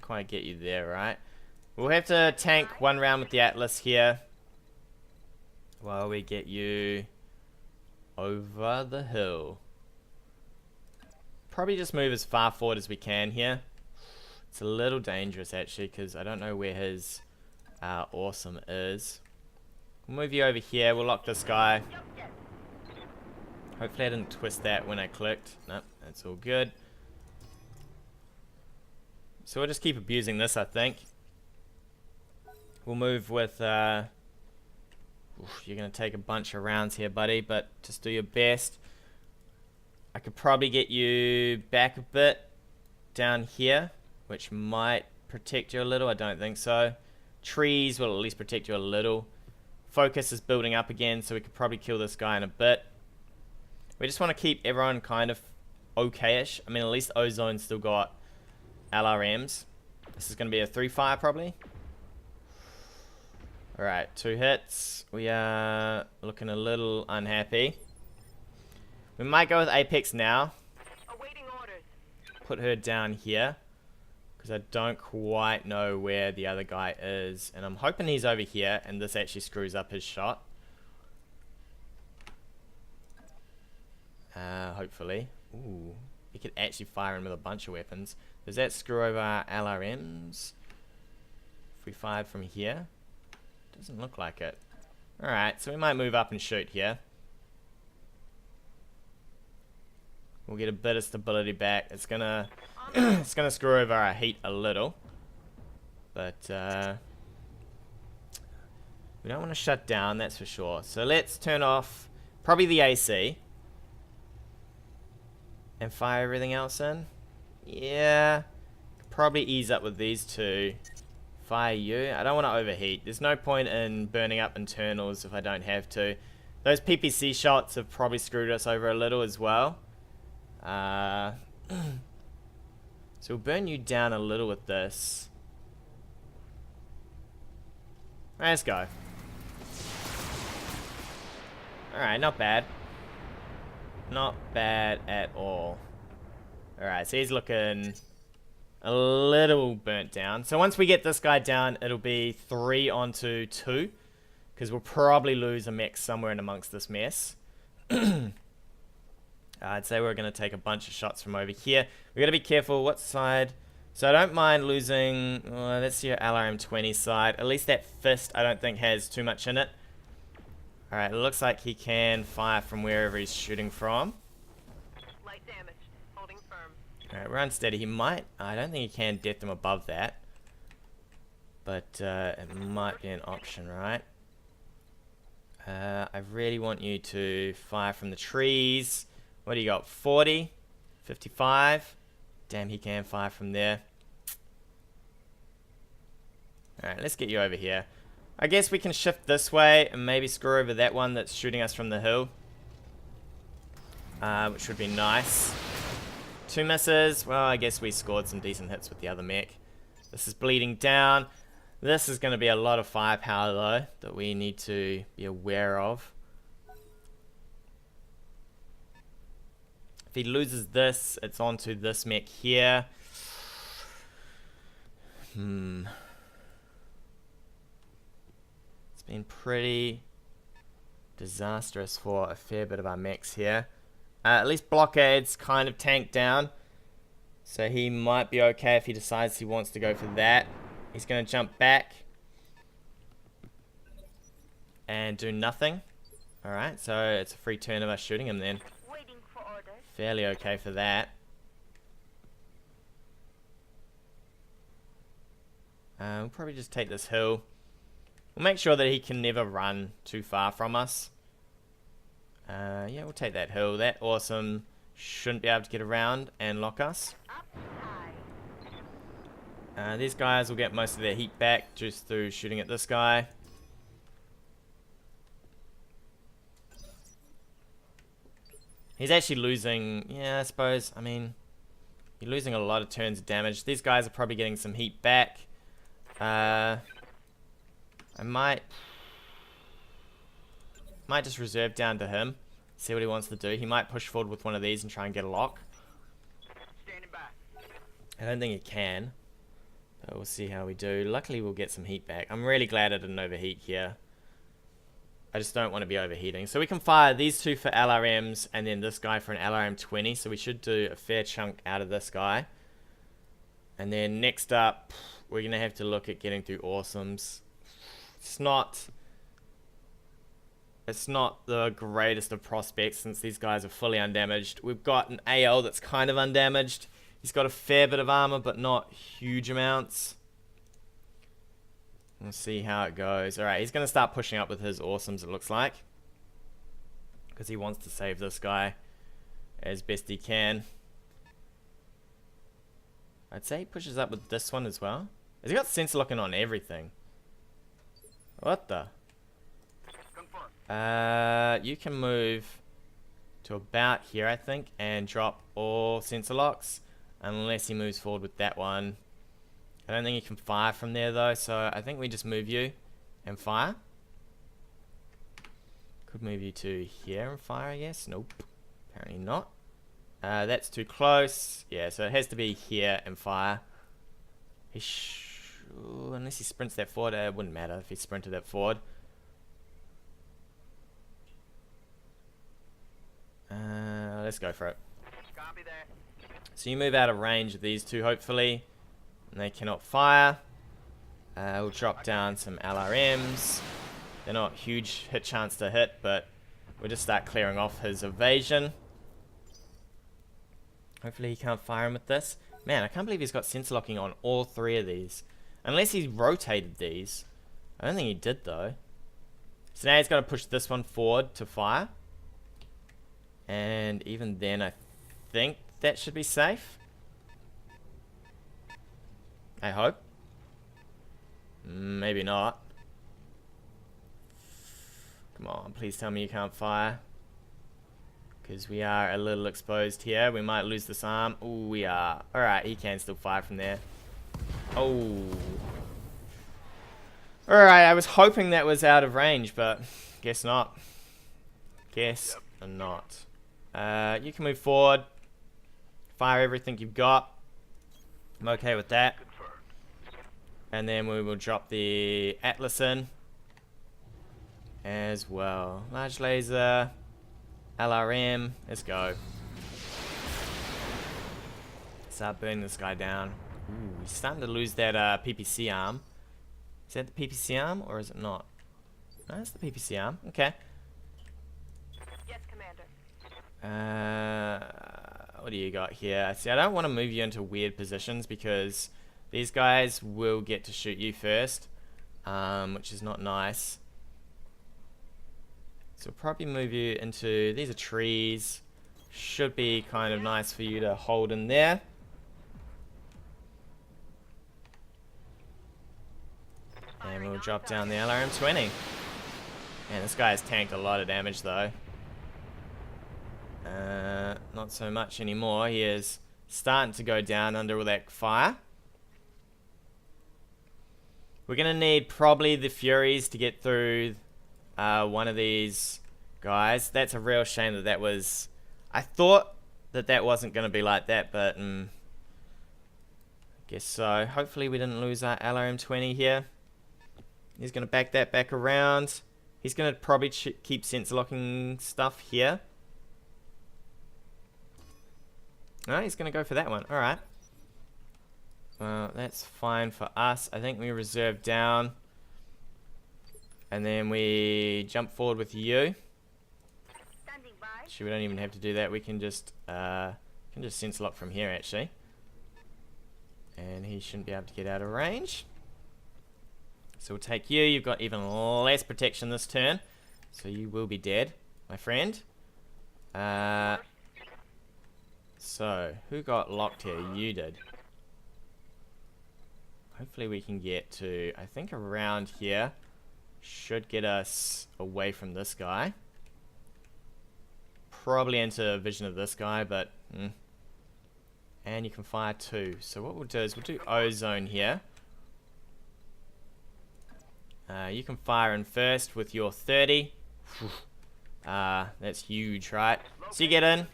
quite get you there, right? We'll have to tank one round with the Atlas here while we get you over the hill. Probably just move as far forward as we can here. It's a little dangerous actually because I don't know where his awesome is. We'll move you over here. We'll lock this guy. Hopefully I didn't twist that when I clicked. Nope, that's all good. So we'll just keep abusing this, I think. We'll move with... you're going to take a bunch of rounds here, buddy, but just do your best. I could probably get you back a bit down here, which might protect you a little. I don't think so. Trees will at least protect you a little. Focus is building up again, so we could probably kill this guy in a bit. We just want to keep everyone kind of okay-ish. I mean, at least Ozone's still got LRMs. This is going to be a 3-fire probably. Alright, 2 hits. We are looking a little unhappy. We might go with Apex now. Awaiting orders. Put her down here. Because I don't quite know where the other guy is. And I'm hoping he's over here and this actually screws up his shot. Hopefully. Ooh. He could actually fire him with a bunch of weapons. Does that screw over our LRMs? If we fired from here? Doesn't look like it. Alright, so we might move up and shoot here. We'll get a bit of stability back. It's gonna it's gonna screw over our heat a little. But we don't want to shut down, that's for sure. So let's turn off probably the AC. And fire everything else in. Yeah. Probably ease up with these two. Fire you. I don't want to overheat. There's no point in burning up internals if I don't have to. Those PPC shots have probably screwed us over a little as well. So we'll burn you down a little with this. Let's go. Alright, not bad. Not bad at all. Alright, so he's looking a little burnt down. So once we get this guy down, it'll be 3 onto 2. Because we'll probably lose a mech somewhere in amongst this mess. I'd say we're going to take a bunch of shots from over here. We've got to be careful what side. So I don't mind losing... let's see your LRM 20 side. At least that fist I don't think has too much in it. Alright, it looks like he can fire from wherever he's shooting from. Light damage. Holding firm. Alright, we're unsteady. He might... I don't think he can death them above that. But it might be an option, right? I really want you to fire from the trees. What do you got? 40? 55? Damn, he can fire from there. Alright, let's get you over here. I guess we can shift this way and maybe screw over that one that's shooting us from the hill. Which would be nice. 2 misses. Well, I guess we scored some decent hits with the other mech. This is bleeding down. This is going to be a lot of firepower though that we need to be aware of. If he loses this, it's onto this mech here. It's been pretty disastrous for a fair bit of our mechs here. At least Blockade's kind of tanked down. So he might be okay if he decides he wants to go for that. He's going to jump back. And do nothing. Alright, so it's a free turn of us shooting him then. Waiting for orders. Fairly okay for that. We'll probably just take this hill. We'll make sure that he can never run too far from us. Yeah, we'll take that hill. That awesome shouldn't be able to get around and lock us. Up high. These guys will get most of their heat back just through shooting at this guy. He's actually losing, yeah, I suppose, I mean, you're losing a lot of turns of damage. These guys are probably getting some heat back. I might just reserve down to him. See what he wants to do. He might push forward with one of these and try and get a lock. Standing by. I don't think he can. But we'll see how we do. Luckily we'll get some heat back. I'm really glad I didn't overheat here. I just don't want to be overheating. So we can fire these two for LRMs and then this guy for an LRM 20. So we should do a fair chunk out of this guy. And then next up, we're going to have to look at getting through awesomes. It's not the greatest of prospects since these guys are fully undamaged. We've got an AL that's kind of undamaged. He's got a fair bit of armor, but not huge amounts. We'll see how it goes. Alright, he's going to start pushing up with his awesomes, it looks like. Because he wants to save this guy as best he can. I'd say he pushes up with this one as well. Has he got sensor locking on everything? What the? You can move to about here, I think, and drop all sensor locks. Unless he moves forward with that one. I don't think he can fire from there though, so I think we just move you and fire. Could move you to here and fire, I guess. Nope. Apparently not. That's too close. Yeah, so it has to be here and fire. Unless he sprints that forward, it wouldn't matter if he sprinted that forward. Let's go for it. Copy that. So you move out of range of these two, hopefully. And they cannot fire. We'll drop down some LRMs. They're not huge hit chance to hit, but we'll just start clearing off his evasion. Hopefully he can't fire him with this. Man, I can't believe he's got sensor locking on all three of these. Unless he's rotated these. I don't think he did though. So now he's got to push this one forward to fire. And even then I think that should be safe. I hope. Maybe not. Come on, please tell me you can't fire. Because we are a little exposed here. We might lose this arm. Ooh, we are. Alright, he can still fire from there. Oh. Alright, I was hoping that was out of range, but guess not. Guess not. You can move forward. Fire everything you've got. I'm okay with that. And then we will drop the Atlas in as well. Large laser, LRM, let's go. Start burning this guy down. Ooh, he's starting to lose that PPC arm. Is that the PPC arm or is it not? No, that's the PPC arm. Okay. Yes, Commander. What do you got here? See, I don't want to move you into weird positions because these guys will get to shoot you first, which is not nice. So we'll probably move you into, these are trees, should be kind of nice for you to hold in there. And we'll drop down the LRM 20. And this guy has tanked a lot of damage though. Not so much anymore. He is starting to go down under all that fire. We're going to need probably the Furies to get through one of these guys. That's a real shame that that was... I thought that that wasn't going to be like that, but I guess so. Hopefully we didn't lose our LRM-20 here. He's going to back that back around. He's going to probably keep sensor locking stuff here. No, he's going to go for that one. Alright. Well, that's fine for us. I think we reserve down. And then we jump forward with you. Standing by. Actually, we don't even have to do that. We can just sensor lock from here, actually. And he shouldn't be able to get out of range. So we'll take you. You've got even less protection this turn. So you will be dead, my friend. So, who got locked here? You did. Hopefully we can get to, I think around here. Should get us away from this guy. Probably into vision of this guy, but... And you can fire two. So what we'll do is we'll do ozone here. You can fire in first with your 30. That's huge, right? So you get in.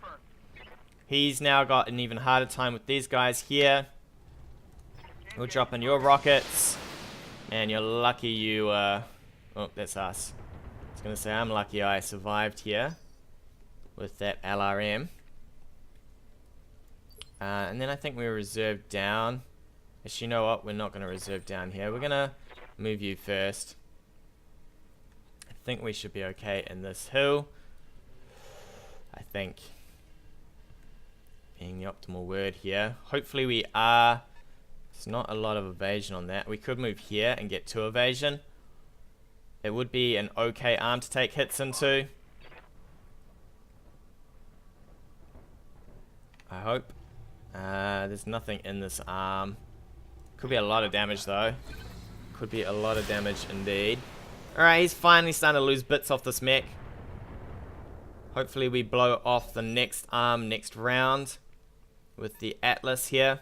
He's now got an even harder time with these guys here. We'll drop in your rockets. And you're lucky you, oh, that's us. I was gonna say, I'm lucky I survived here with that LRM. And then I think we're reserved down. Actually, you know what? We're not gonna reserve down here. We're gonna move you first. I think we should be okay in this hill. I think. Being the optimal word here. Hopefully we are. There's not a lot of evasion on that. We could move here and get 2 evasion. It would be an okay arm to take hits into. I hope. There's nothing in this arm. Could be a lot of damage though. Could be a lot of damage indeed. Alright, he's finally starting to lose bits off this mech. Hopefully we blow off the next arm next round with the Atlas here.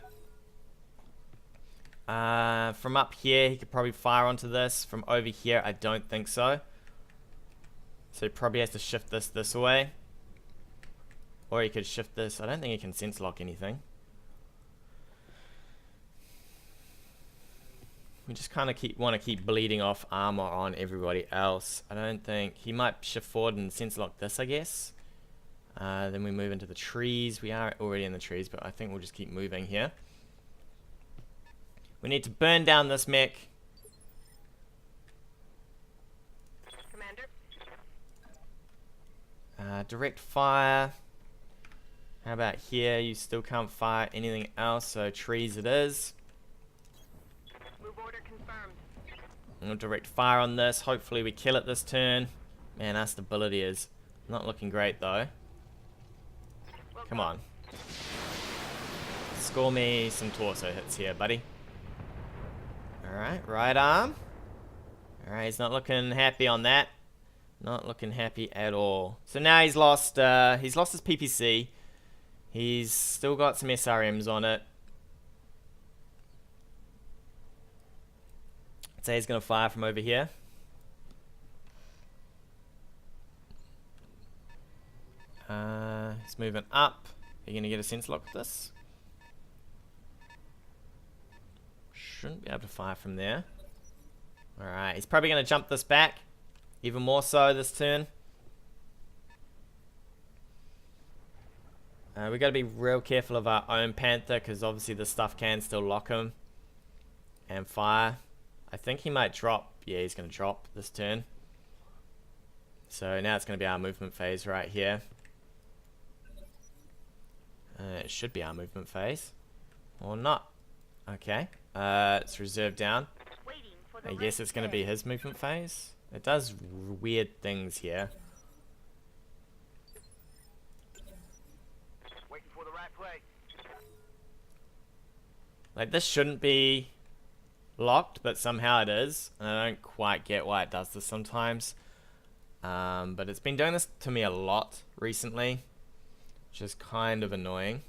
From up here, he could probably fire onto this. From over here, I don't think so. So he probably has to shift this way. Or he could shift this. I don't think he can sense lock anything. We just kind of want to keep bleeding off armor on everybody else. I don't think he might shift forward and sense lock this, I guess. Then we move into the trees. We are already in the trees, but I think we'll just keep moving here. We need to burn down this mech. Commander. Direct fire. How about here? You still can't fire anything else, so trees it is. Move order confirmed. We'll direct fire on this. Hopefully we kill it this turn. Man, our stability is not looking great though. Come on. Score me some torso hits here, buddy. Alright, right arm. Alright, he's not looking happy on that. Not looking happy at all. So now he's lost his PPC. He's still got some SRMs on it. I'd say he's going to fire from over here. He's moving up. Are you going to get a sense lock with this? Shouldn't be able to fire from there. Alright, he's probably going to jump this back. Even more so this turn. We got to be real careful of our own Panther, because obviously this stuff can still lock him. And fire. I think he might drop. Yeah, he's going to drop this turn. So now it's going to be our movement phase right here. It should be our movement phase. Or not. Okay. It's reserved down. I guess it's going to be his movement phase. It does weird things here. Waiting for the right play. Like, this shouldn't be locked, but somehow it is. And I don't quite get why it does this sometimes. But it's been doing this to me a lot recently, which is kind of annoying.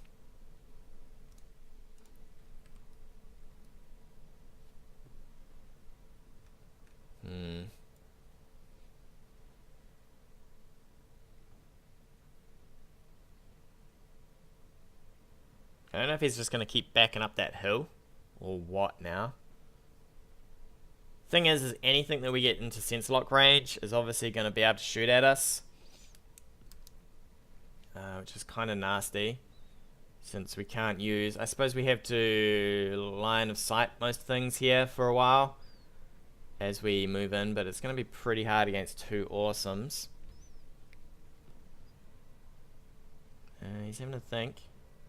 I don't know if he's just going to keep backing up that hill or what now. Thing is anything that we get into sense lock range is obviously going to be able to shoot at us. Which is kind of nasty. Since we can't use... I suppose we have to line of sight most things here for a while. As we move in. But it's going to be pretty hard against 2 awesomes. He's having to think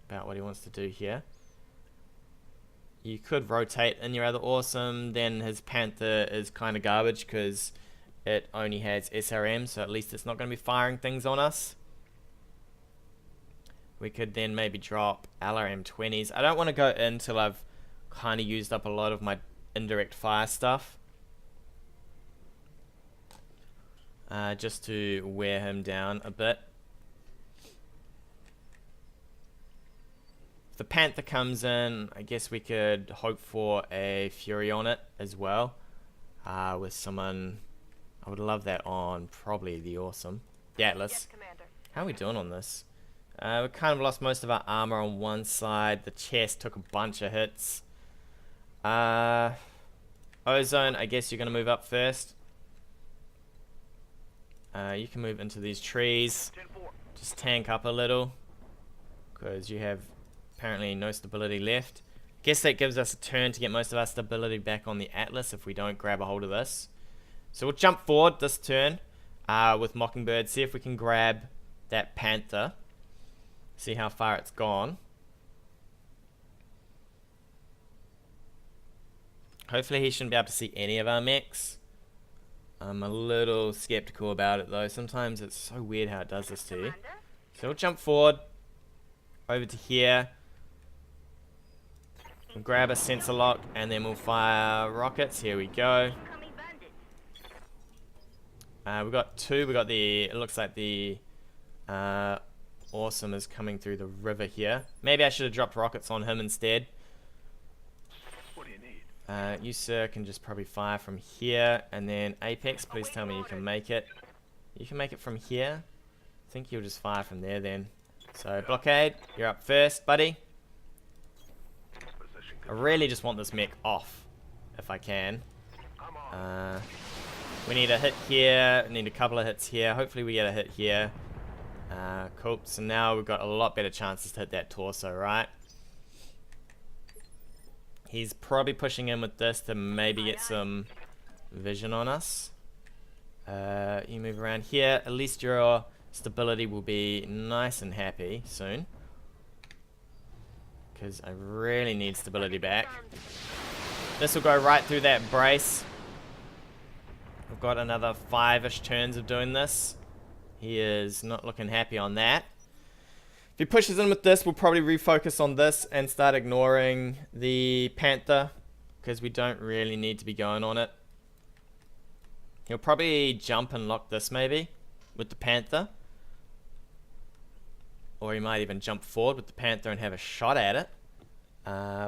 about what he wants to do here. You could rotate in your other awesome, then his Panther is kind of garbage because it only has SRM, so at least it's not going to be firing things on us. We could then maybe drop LRM 20s. I don't want to go in till I've kind of used up a lot of my indirect fire stuff. Just to wear him down a bit. If the Panther comes in, I guess we could hope for a Fury on it as well. with someone. I would love that on probably the awesome. The Atlas. Yes, Commander. How are we doing on this? We kind of lost most of our armor on one side. The chest took a bunch of hits. Ozone, I guess you're going to move up first. You can move into these trees. 10-4. Just tank up a little, because you have apparently no stability left. Guess that gives us a turn to get most of our stability back on the Atlas if we don't grab a hold of this. So we'll jump forward this turn with Mockingbird, see if we can grab that Panther. See how far it's gone. Hopefully he shouldn't be able to see any of our mechs. I'm a little skeptical about it though. Sometimes it's so weird how it does this to you. Commander? So we'll jump forward over to here. We'll grab a sensor lock and then we'll fire rockets. Here we go. Incoming bandits. We've got two. We got the. It looks like the awesome is coming through the river here. Maybe I should have dropped rockets on him instead. What do you need? You sir can just probably fire from here, and then Apex, please tell me you can make it. You can make it from here. I think you'll just fire from there then. So Blockade, you're up first, buddy. Position I really just want this mech off, if I can. I'm on. We need a hit here. We need a couple of hits here. Hopefully we get a hit here. Cool. So now we've got a lot better chances to hit that torso, right? He's probably pushing in with this to maybe get some vision on us. You move around here. At least your stability will be nice and happy soon. Because I really need stability back. This will go right through that brace. We've got another 5-ish turns of doing this. He is not looking happy on that. If he pushes in with this, we'll probably refocus on this and start ignoring the Panther, because we don't really need to be going on it. He'll probably jump and lock this maybe with the Panther. Or he might even jump forward with the Panther and have a shot at it,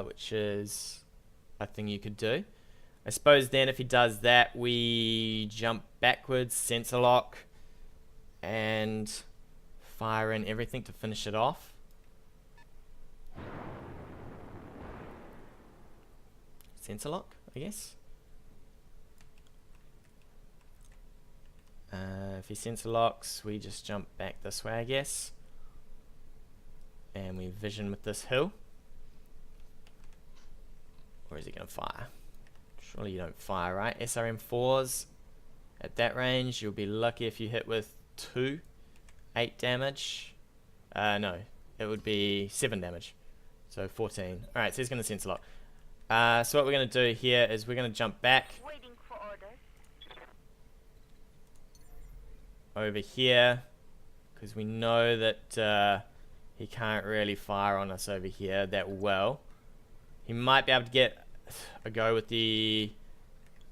which is a thing you could do. I suppose then if he does that, we jump backwards, sensor lock, and fire in everything to finish it off. Sensor lock, I guess. If he sensor locks, we just jump back this way, I guess. And we vision with this hill. Or is he going to fire? Surely you don't fire, right? SRM4s at that range, you'll be lucky if you hit with 8 damage. No, it would be 7 damage. So 14. Alright, so he's going to sensor lock. So what we're going to do here is we're going to jump back Waiting for orders. over here, because we know that he can't really fire on us over here that well. He might be able to get a go with the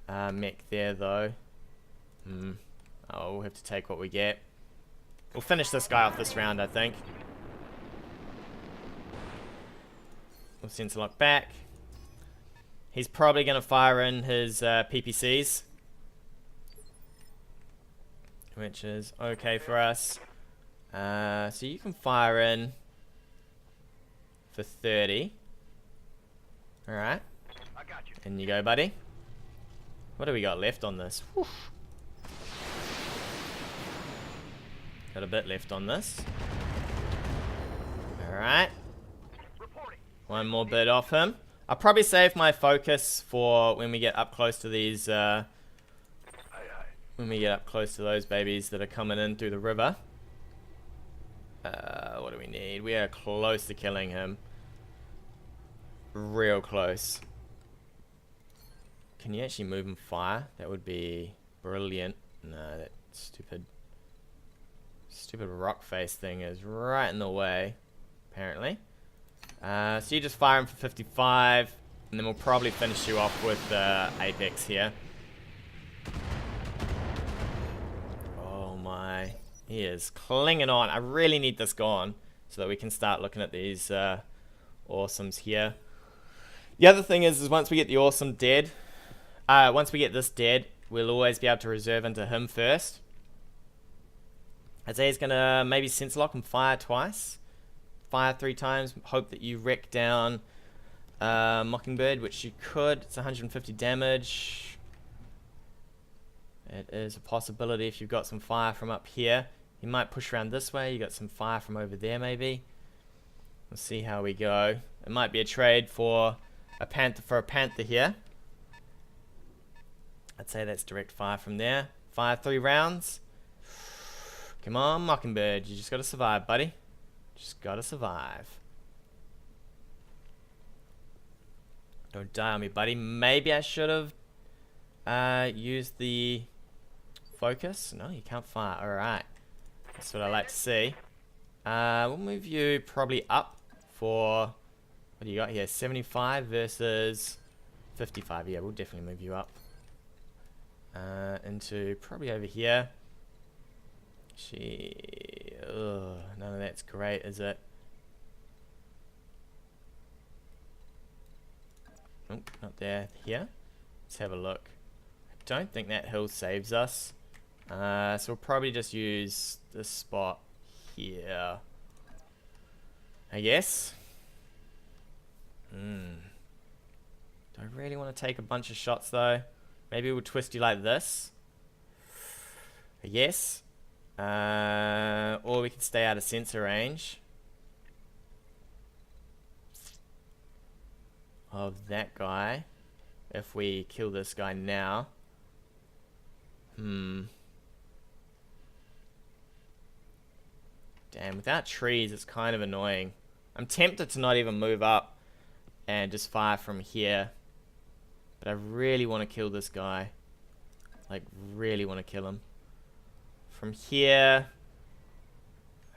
mech there though. Oh, we'll have to take what we get. We'll finish this guy off this round, I think. We'll sensor lock back. He's probably going to fire in his PPCs, which is okay for us. So you can fire in for 30. Alright. I got you. In you go, buddy. What do we got left on this? Whew. Got a bit left on this. Alright. Reporting. One more bit off him. I'll probably save my focus for when we get up close to these, Aye, aye. when we get up close to those babies that are coming in through the river. What do we need? We are close to killing him. Real close. Can you actually move and fire? That would be brilliant. No, that stupid rock face thing is right in the way, apparently. So you just fire him for 55, and then we'll probably finish you off with Apex here. Oh my, he is clinging on. I really need this gone so that we can start looking at these awesomes here. The other thing is once we get the awesome dead, Once we get this dead, we'll always be able to reserve into him first. I'd say he's gonna maybe sense lock and fire twice. Fire 3 times. Hope that you wreck down Mockingbird, which you could. It's 150 damage. It is a possibility if you've got some fire from up here. You might push around this way. You got some fire from over there maybe. We'll see how we go. It might be a trade for a panther here. I'd say that's direct fire from there. Fire 3 rounds. Come on, Mockingbird. You just gotta survive, buddy. Just gotta survive. Don't die on me, buddy. Maybe I should have used the focus. No, you can't fire. Alright. That's what I like to see. We'll move you probably up for... What do you got here? 75 versus 55. Yeah, we'll definitely move you up. Into probably over here. None of that's great, is it? Nope, not there. Here. Let's have a look. I don't think that hill saves us. So we'll probably just use this spot here, I guess. Do I really want to take a bunch of shots though? Maybe we'll twist you like this. I guess. Or we can stay out of sensor range of that guy if we kill this guy now. Damn, without trees it's kind of annoying. I'm tempted to not even move up and just fire from here, but I really want to kill this guy. Like, really want to kill him. From here,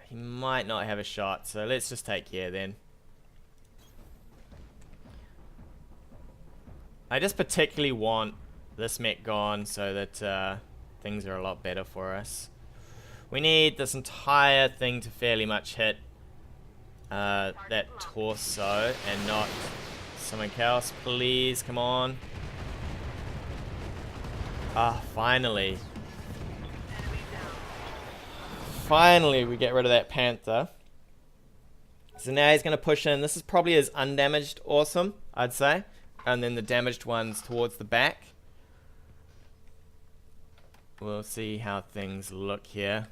he might not have a shot, so let's just take care then. I just particularly want this mech gone so that things are a lot better for us. We need this entire thing to fairly much hit that torso and not something else. Please, come on. Ah, finally. Finally, we get rid of that panther. So now he's going to push in. This is probably his undamaged awesome, I'd say. And then the damaged ones towards the back. We'll see how things look here.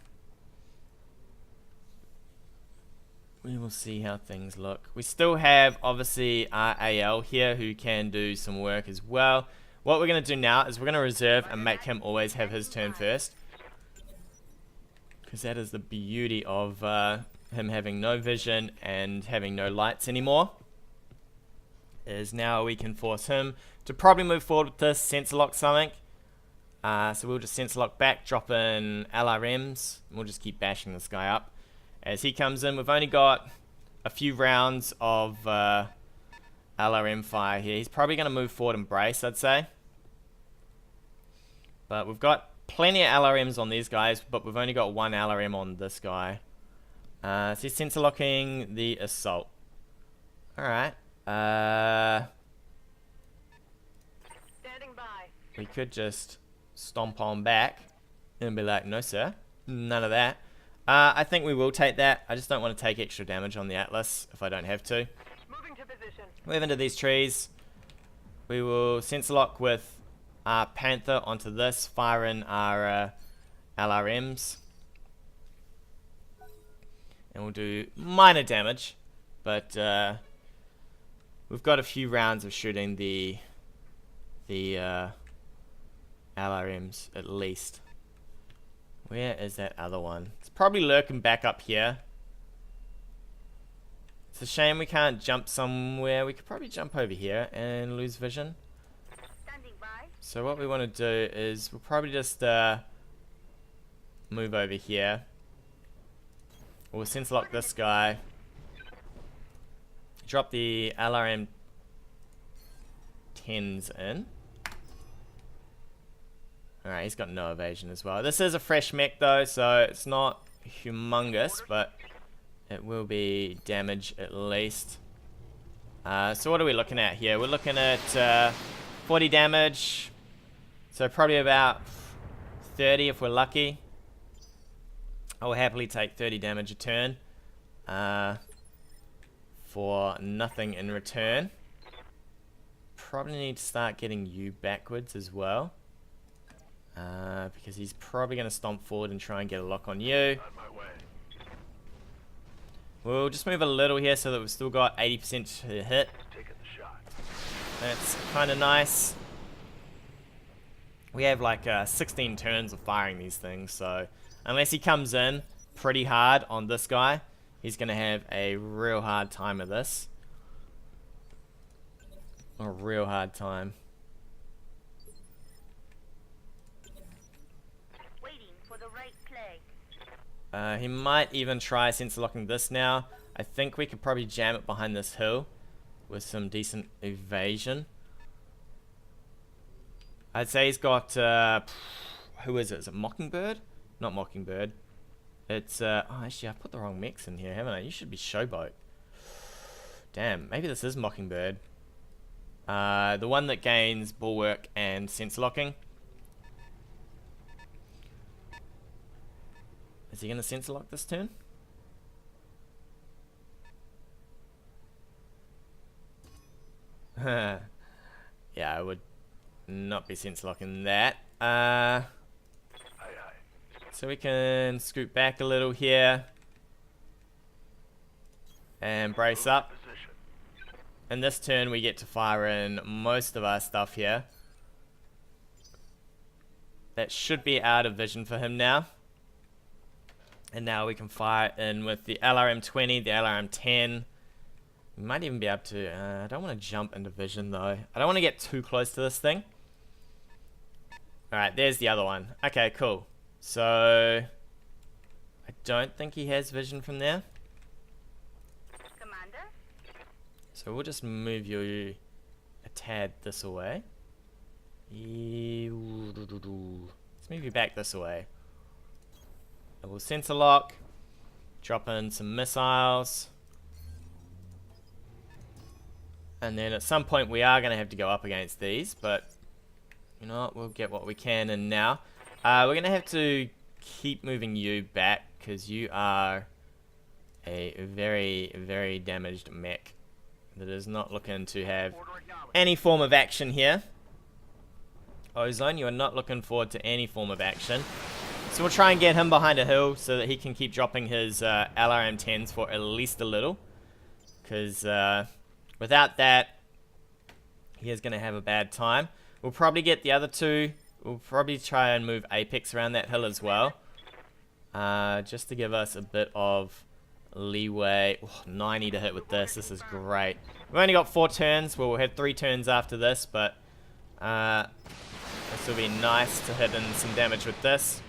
We will see how things look. We still have, obviously, our AL here who can do some work as well. What we're going to do now is we're going to reserve and make him always have his turn first. Because that is the beauty of him having no vision and having no lights anymore. Is now we can force him to probably move forward with this, sensor lock something. So we'll just sensor lock back, drop in LRMs, and we'll just keep bashing this guy up. As he comes in, we've only got a few rounds of LRM fire here. He's probably going to move forward and brace, I'd say. But we've got plenty of LRMs on these guys, but we've only got one LRM on this guy. So he's sensor locking the assault. Alright. Standing by. We could just stomp on back and be like, no sir, none of that. I think we will take that. I just don't want to take extra damage on the Atlas if I don't have to. Moving to position. Move into these trees. We will sensor lock with our Panther onto this, fire in our LRMs. And we'll do minor damage, but we've got a few rounds of shooting the LRMs at least. Where is that other one? It's probably lurking back up here. It's a shame we can't jump somewhere. We could probably jump over here and lose vision. Standing by. So what we want to do is we'll probably just move over here. We'll sensor lock this guy. Drop the LRM 10s in. Alright, he's got no evasion as well. This is a fresh mech though, so it's not humongous, but it will be damage at least. So what are we looking at here? We're looking at 40 damage. So probably about 30 if we're lucky. I'll happily take 30 damage a turn for nothing in return. Probably need to start getting you backwards as well, because he's probably going to stomp forward and try and get a lock on you. On my way. We'll just move a little here so that we've still got 80% to hit. Taking the shot. That's kind of nice. We have like 16 turns of firing these things, so unless he comes in pretty hard on this guy, he's going to have a real hard time of this. A real hard time. Waiting for the right play. He might even try sensor locking this now. I think we could probably jam it behind this hill with some decent evasion. I'd say he's got, who is it? Is it Mockingbird? Not Mockingbird. It's, oh actually I've put the wrong mechs in here, haven't I? You should be Showboat. Damn, maybe this is Mockingbird. The one that gains bulwark and sensor locking. Is he going to sensor lock this turn? Yeah, I would not be sensor locking that. Aye, aye. So we can scoot back a little here and brace up. Position. And this turn we get to fire in most of our stuff here. That should be out of vision for him now. And now we can fire in with the LRM-20, the LRM-10. We might even be able to... I don't want to jump into vision though. I don't want to get too close to this thing. Alright, there's the other one. Okay, cool. So... I don't think he has vision from there. Commander? So we'll just move you a tad this way. Let's move you back this way. And we'll sensor lock. Drop in some missiles. And then at some point we are going to have to go up against these, but you know what, we'll get what we can in now. We're going to have to keep moving you back because you are a very, very damaged mech that is not looking to have Order acknowledged. any form of action here. Ozone, you are not looking forward to any form of action. So we'll try and get him behind a hill so that he can keep dropping his LRM-10s for at least a little. Because without that, he is going to have a bad time. We'll probably get the other two. We'll probably try and move Apex around that hill as well. Just to give us a bit of leeway. Oh, 90 to hit with this. This is great. We've only got 4 turns. Well, we'll have 3 turns after this, but this will be nice to hit in some damage with this.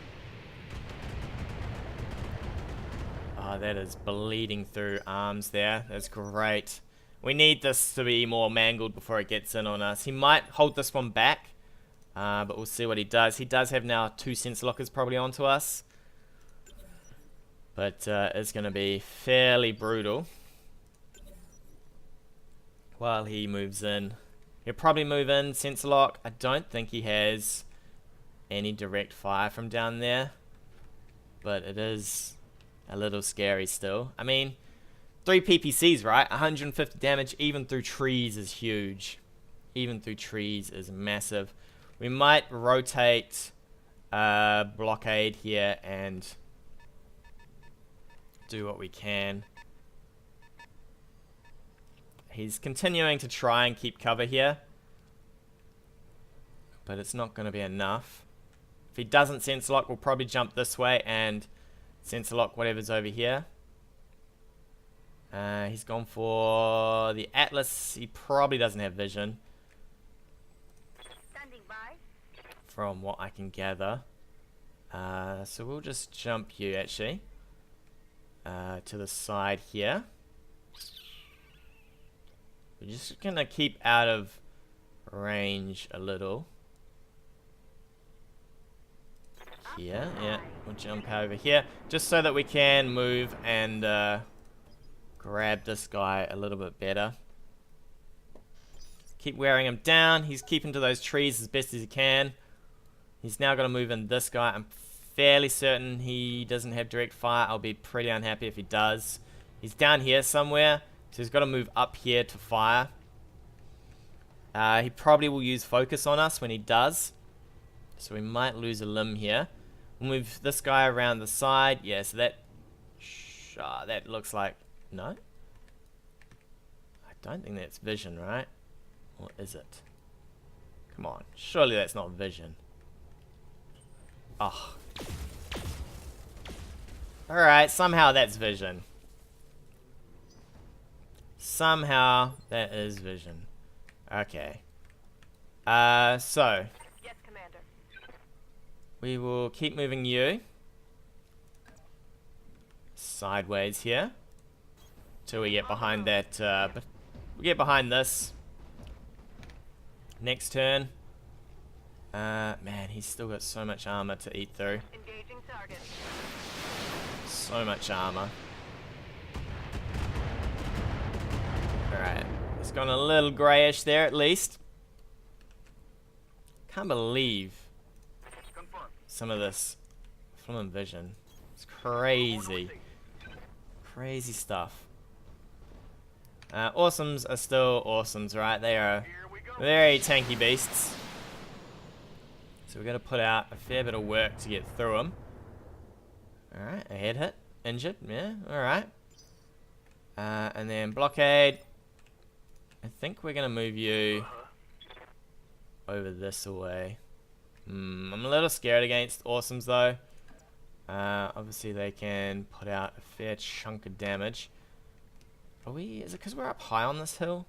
Oh, that is bleeding through arms there. That's great. We need this to be more mangled before it gets in on us. He might hold this one back, but we'll see what he does. He does have now 2 sensor lockers probably onto us. But it's going to be fairly brutal while he moves in. He'll probably move in, sensor lock. I don't think he has any direct fire from down there, but it is a little scary still. I mean, 3 PPCs, right? 150 damage even through trees is huge. Even through trees is massive. We might rotate blockade here and do what we can. He's continuing to try and keep cover here, but it's not going to be enough. If he doesn't sensor lock, we'll probably jump this way and sensor lock whatever's over here. He's gone for the Atlas. He probably doesn't have vision, Standing by. from what I can gather. So we'll just jump you actually to the side here. We're just gonna keep out of range a little. Here, yeah, we'll jump over here just so that we can move and grab this guy a little bit better. Keep wearing him down. He's keeping to those trees as best as he can. He's now going to move in this guy. I'm fairly certain he doesn't have direct fire. I'll be pretty unhappy if he does. He's down here somewhere, so he's got to move up here to fire. He probably will use focus on us when he does, so we might lose a limb here. We'll move this guy around the side. Yeah, so that looks like... No? I don't think that's vision, right? Or is it? Come on, surely that's not vision. Oh. Alright, somehow that's vision. Somehow that is vision. Okay. So Yes, Commander. we will keep moving you sideways here till we get behind that. But we get behind this. Next turn. Man, he's still got so much armor to eat through. Engaging target. So much armor. Alright. It's gone a little greyish there at least. Can't believe Confirmed. some of this flimming vision. It's crazy. Crazy stuff. Awesomes are still awesomes, right? They are Here we go. very tanky beasts. So we're going to put out a fair bit of work to get through them. Alright, a head hit. Injured, yeah, alright. And then blockade. I think we're going to move you over this away. I'm a little scared against awesomes though. Obviously they can put out a fair chunk of damage. Is it because we're up high on this hill?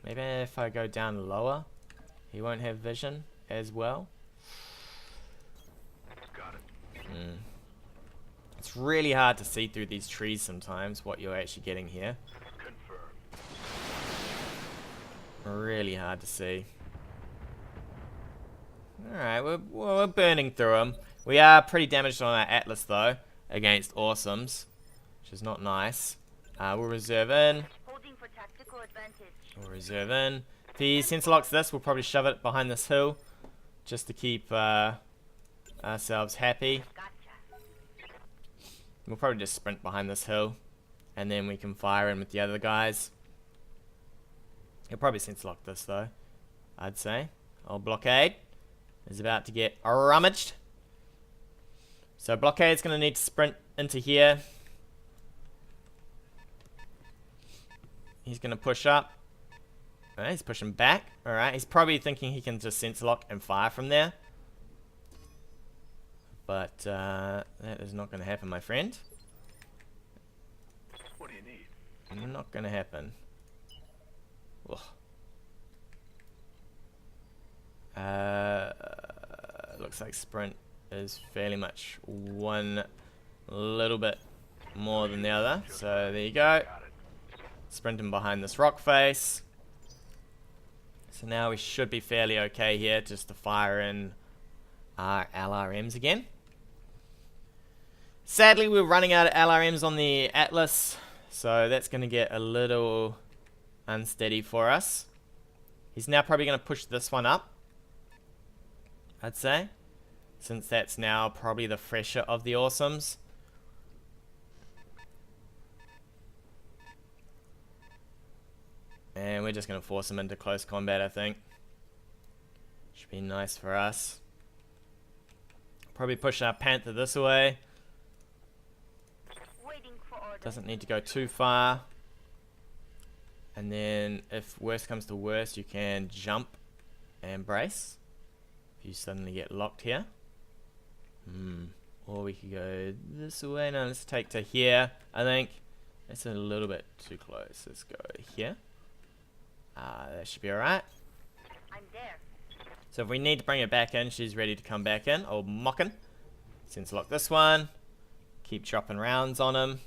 Maybe if I go down lower, he won't have vision as well. Got it. It's really hard to see through these trees sometimes what you're actually getting here. Confirmed. Really hard to see. Alright, we're burning through them. We are pretty damaged on our Atlas though, against awesomes, which is not nice. We'll reserve in. Holding for tactical advantage. We'll reserve in. If he sensor locks this, we'll probably shove it behind this hill, just to keep ourselves happy. Gotcha. We'll probably just sprint behind this hill, and then we can fire in with the other guys. He'll probably sensor lock this though, I'd say. Old blockade is about to get rummaged. So blockade's going to need to sprint into here. He's going to push up. Alright, he's pushing back. Alright, he's probably thinking he can just sensor lock and fire from there. But that is not going to happen, my friend. What do you need? Not going to happen. Ugh. Looks like sprint is fairly much one little bit more than the other. So there you go. Got it. Sprinting behind this rock face. So now we should be fairly okay here just to fire in our LRMs again. Sadly, we're running out of LRMs on the Atlas, so that's going to get a little unsteady for us. He's now probably going to push this one up, I'd say, since that's now probably the fresher of the awesomes. And we're just going to force him into close combat, I think. Should be nice for us. Probably push our Panther this way. Waiting for order. Doesn't need to go too far. And then if worst comes to worst, you can jump and brace. If you suddenly get locked here. Or we could go this way. No, let's take to here. I think that's a little bit too close. Let's go here. That should be alright. I'm there. So if we need to bring her back in, she's ready to come back in. Old Mockin. Since lock this one. Keep dropping rounds on him.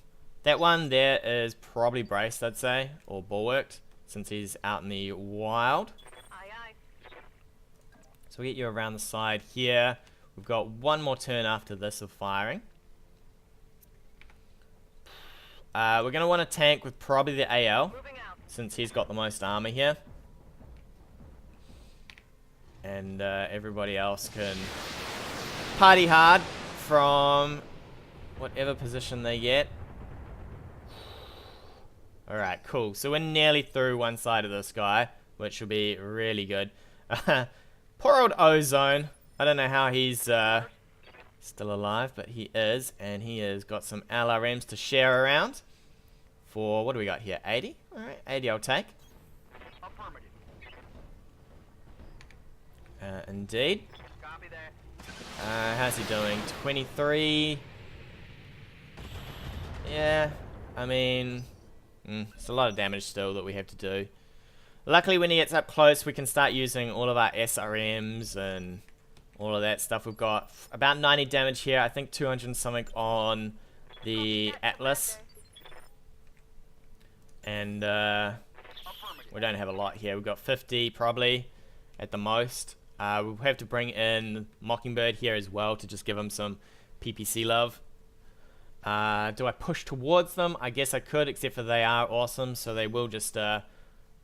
That one there is probably braced, I'd say. Or bulwarked. Since he's out in the wild. Aye, aye. So we'll get you around the side here. We've got one more turn after this of firing. We're going to want to tank with probably the AL. Moving out. Since he's got the most armor here. and everybody else can party hard from whatever position they get. Alright, cool. So we're nearly through one side of this guy, which will be really good. Poor old Ozone. I don't know how he's still alive, but he is, and he has got some LRMs to share around. For, what do we got here? 80? Alright, 80 I'll take. Affirmative. Indeed. Copy that. How's he doing? 23. Yeah, I mean, it's a lot of damage still that we have to do. Luckily, when he gets up close, we can start using all of our SRMs and all of that stuff. We've got about 90 damage here. I think 200 and something on the Atlas. And we don't have a lot here. We've got 50 probably at the most. We'll have to bring in Mockingbird here as well to just give him some PPC love. Do I push towards them? I guess I could, except for they are awesome, so they will just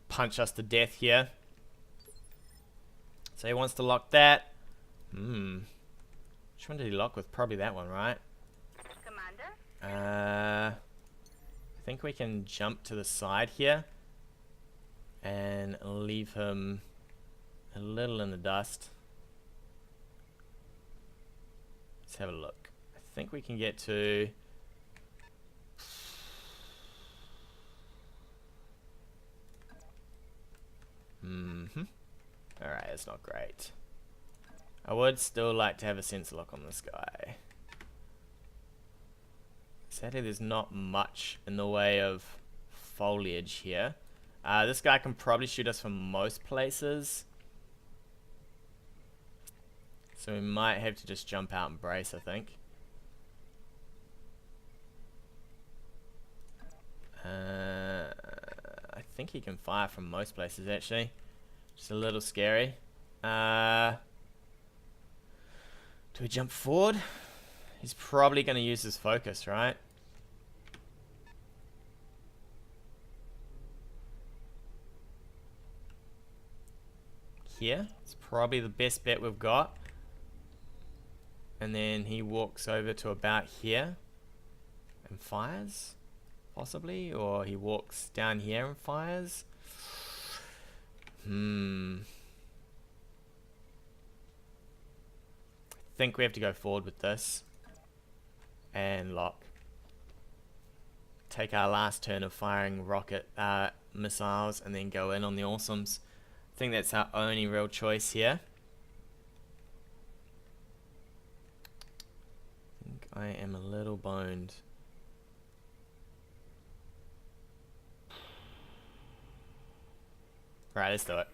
punch us to death here. So he wants to lock that. Which one did he lock with? Probably that one, right? Commander? I think we can jump to the side here and leave him a little in the dust. Let's have a look. I think we can get to... Alright, that's not great. I would still like to have a sensor lock on this guy. Sadly, there's not much in the way of foliage here. This guy can probably shoot us from most places. So we might have to just jump out and brace, I think. I think he can fire from most places, actually. Just a little scary. Do we jump forward? He's probably going to use his focus, right? Here. It's probably the best bet we've got. And then he walks over to about here and fires, possibly, or he walks down here and fires. I think we have to go forward with this and lock. Take our last turn of firing rocket missiles and then go in on the awesomes. I think that's our only real choice here. I think I am a little boned. Right, let's do it.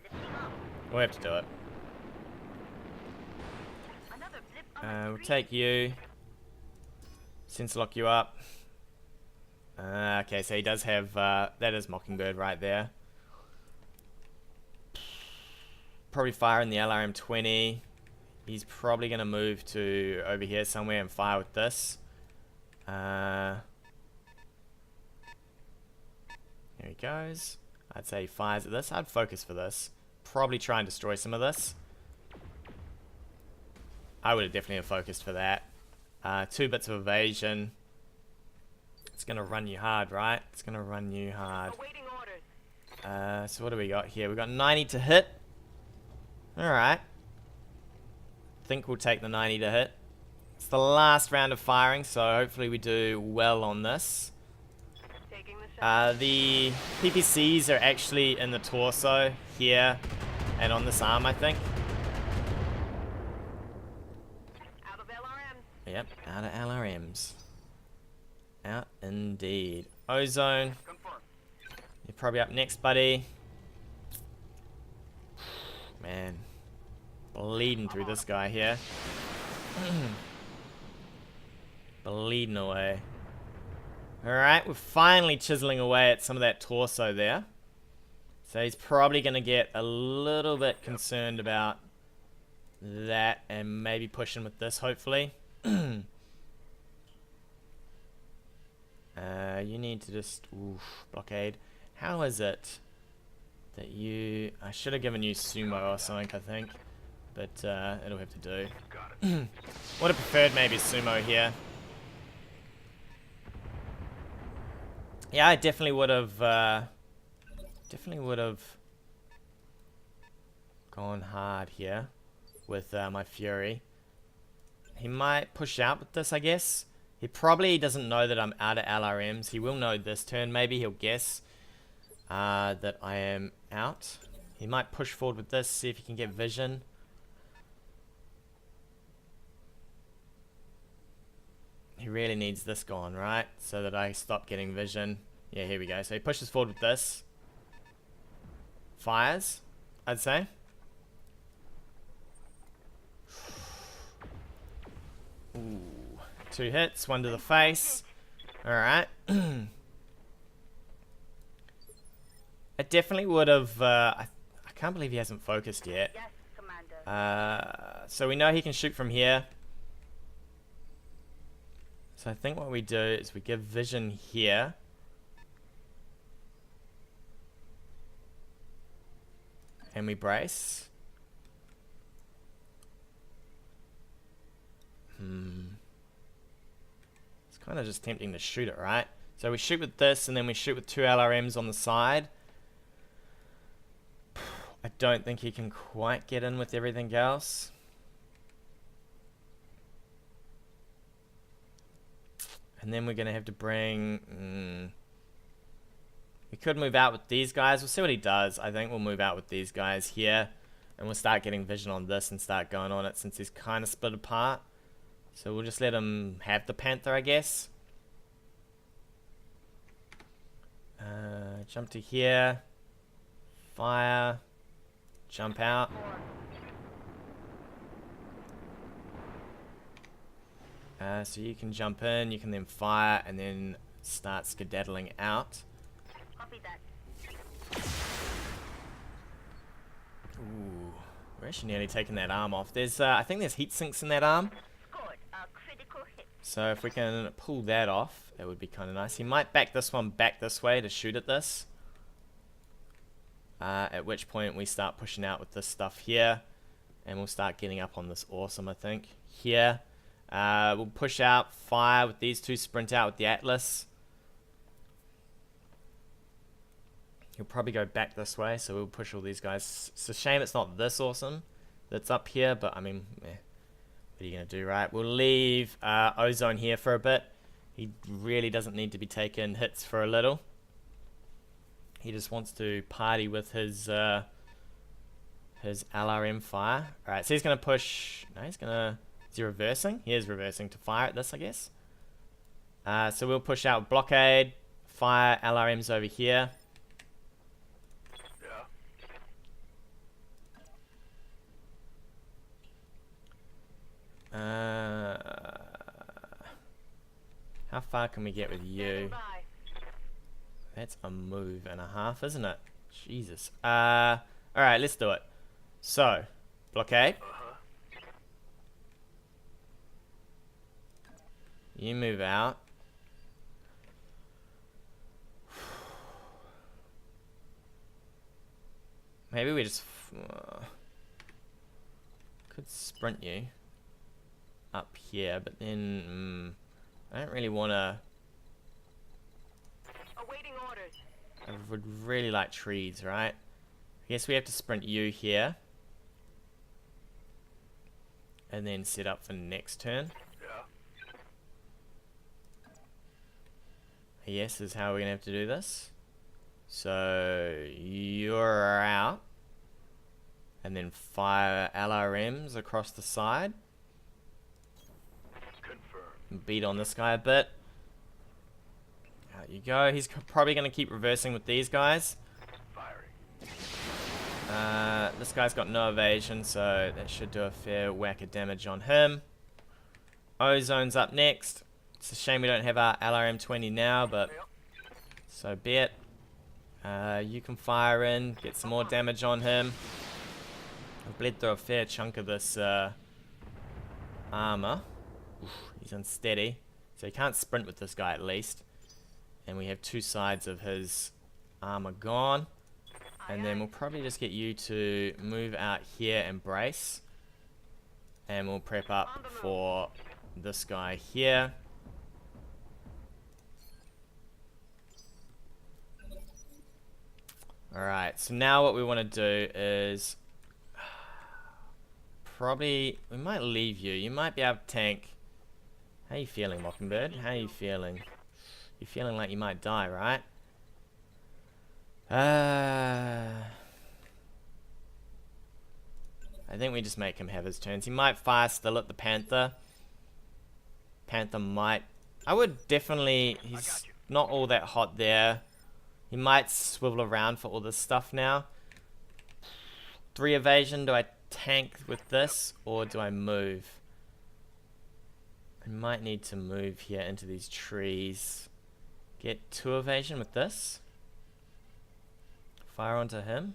We'll have to do it. We'll take you. Sensor lock you up. Okay, so he does have, that is Mockingbird right there. Probably firing the LRM 20. He's probably going to move to over here somewhere and fire with this. Here he goes. I'd say he fires at this. I'd focus for this. Probably try and destroy some of this. I would have definitely focused for that. 2 bits of evasion. It's going to run you hard, right? It's going to run you hard. So what do we got here? We've got 90 to hit. Alright. Think we'll take the 90 to hit. It's the last round of firing, so hopefully we do well on this. The PPCs are actually in the torso here and on this arm, I think. Out of LRMs. Yep, out of LRMs. Out indeed. Ozone. You're probably up next, buddy. Man. Bleeding through this guy here. Bleeding away. Alright, we're finally chiseling away at some of that torso there. So he's probably going to get a little bit concerned about that and maybe pushing with this, hopefully. You need to just... Oof, blockade. How is it that you... I should have given you sumo or something, I think. but it'll have to do. Would have preferred maybe sumo here. Yeah, I definitely would have gone hard here with my Fury. He might push out with this, I guess. He probably doesn't know that I'm out of LRMs. He will know this turn. Maybe he'll guess that I am out. He might push forward with this, see if he can get vision. He really needs this gone, right? So that I stop getting vision. Yeah, here we go. So he pushes forward with this. Fires, I'd say. Ooh. 2 hits, 1 to the face. Alright. I definitely would have... I can't believe he hasn't focused yet. Yes, Commander. So we know he can shoot from here. So I think what we do is we give vision here. And we brace. It's kind of just tempting to shoot it, right? So we shoot with this, and then we shoot with 2 LRMs on the side. I don't think he can quite get in with everything else. And then we're going to have to bring... we could move out with these guys. We'll see what he does. I think we'll move out with these guys here. And we'll start getting vision on this and start going on it since he's kind of split apart. So we'll just let him have the Panther, I guess. Jump to here. Fire. Jump out. So you can jump in, you can then fire, and then start skedaddling out. Copy that. Ooh, we're actually nearly taking that arm off. There's, I think there's heat sinks in that arm. Good. A critical hit. So if we can pull that off, it would be kind of nice. He might back this one back this way to shoot at this. At which point we start pushing out with this stuff here. And we'll start getting up on this awesome, I think. Here. We'll push out, fire with these two, sprint out with the Atlas. He'll probably go back this way, so we'll push all these guys. It's a shame it's not this awesome that's up here, but I mean, what are you going to do, right? We'll leave Ozone here for a bit. He really doesn't need to be taking hits for a little. He just wants to party with his LRM fire. Alright, so he's going to push... No, he's going to... Is he reversing? He is reversing to fire at this, I guess. So we'll push out blockade, fire LRMs over here. How far can we get with you? That's a move and a half, isn't it? Jesus. Alright, let's do it. So, blockade. You move out. Maybe we just could sprint you up here, but then I don't really want to. Awaiting orders. I would really like trees, right? I guess we have to sprint you here, and then set up for next turn. Yes, is how we're gonna have to do this. So you're out, and then fire LRMs across the side. Confirm. Beat on this guy a bit. Out you go. He's probably gonna keep reversing with these guys. Firing. This guy's got no evasion, so that should do a fair whack of damage on him. Ozone's up next. It's a shame we don't have our LRM-20 now, but so be it. You can fire in, get some more damage on him. I've bled through a fair chunk of this armor. Oof, he's unsteady, so he can't sprint with this guy at least. And we have 2 sides of his armor gone. And then we'll probably just get you to move out here and brace. And we'll prep up for this guy here. Alright, so now what we want to do is probably, we might leave you. You might be able to tank. How you feeling, Mockingbird? How you feeling? You're feeling like you might die, right? I think we just make him have his turns. He might fire still at the Panther. Panther might... I would definitely... He's not all that hot there. He might swivel around for all this stuff now. 3 evasion. Do I tank with this or do I move? I might need to move here into these trees. Get 2 evasion with this. Fire onto him.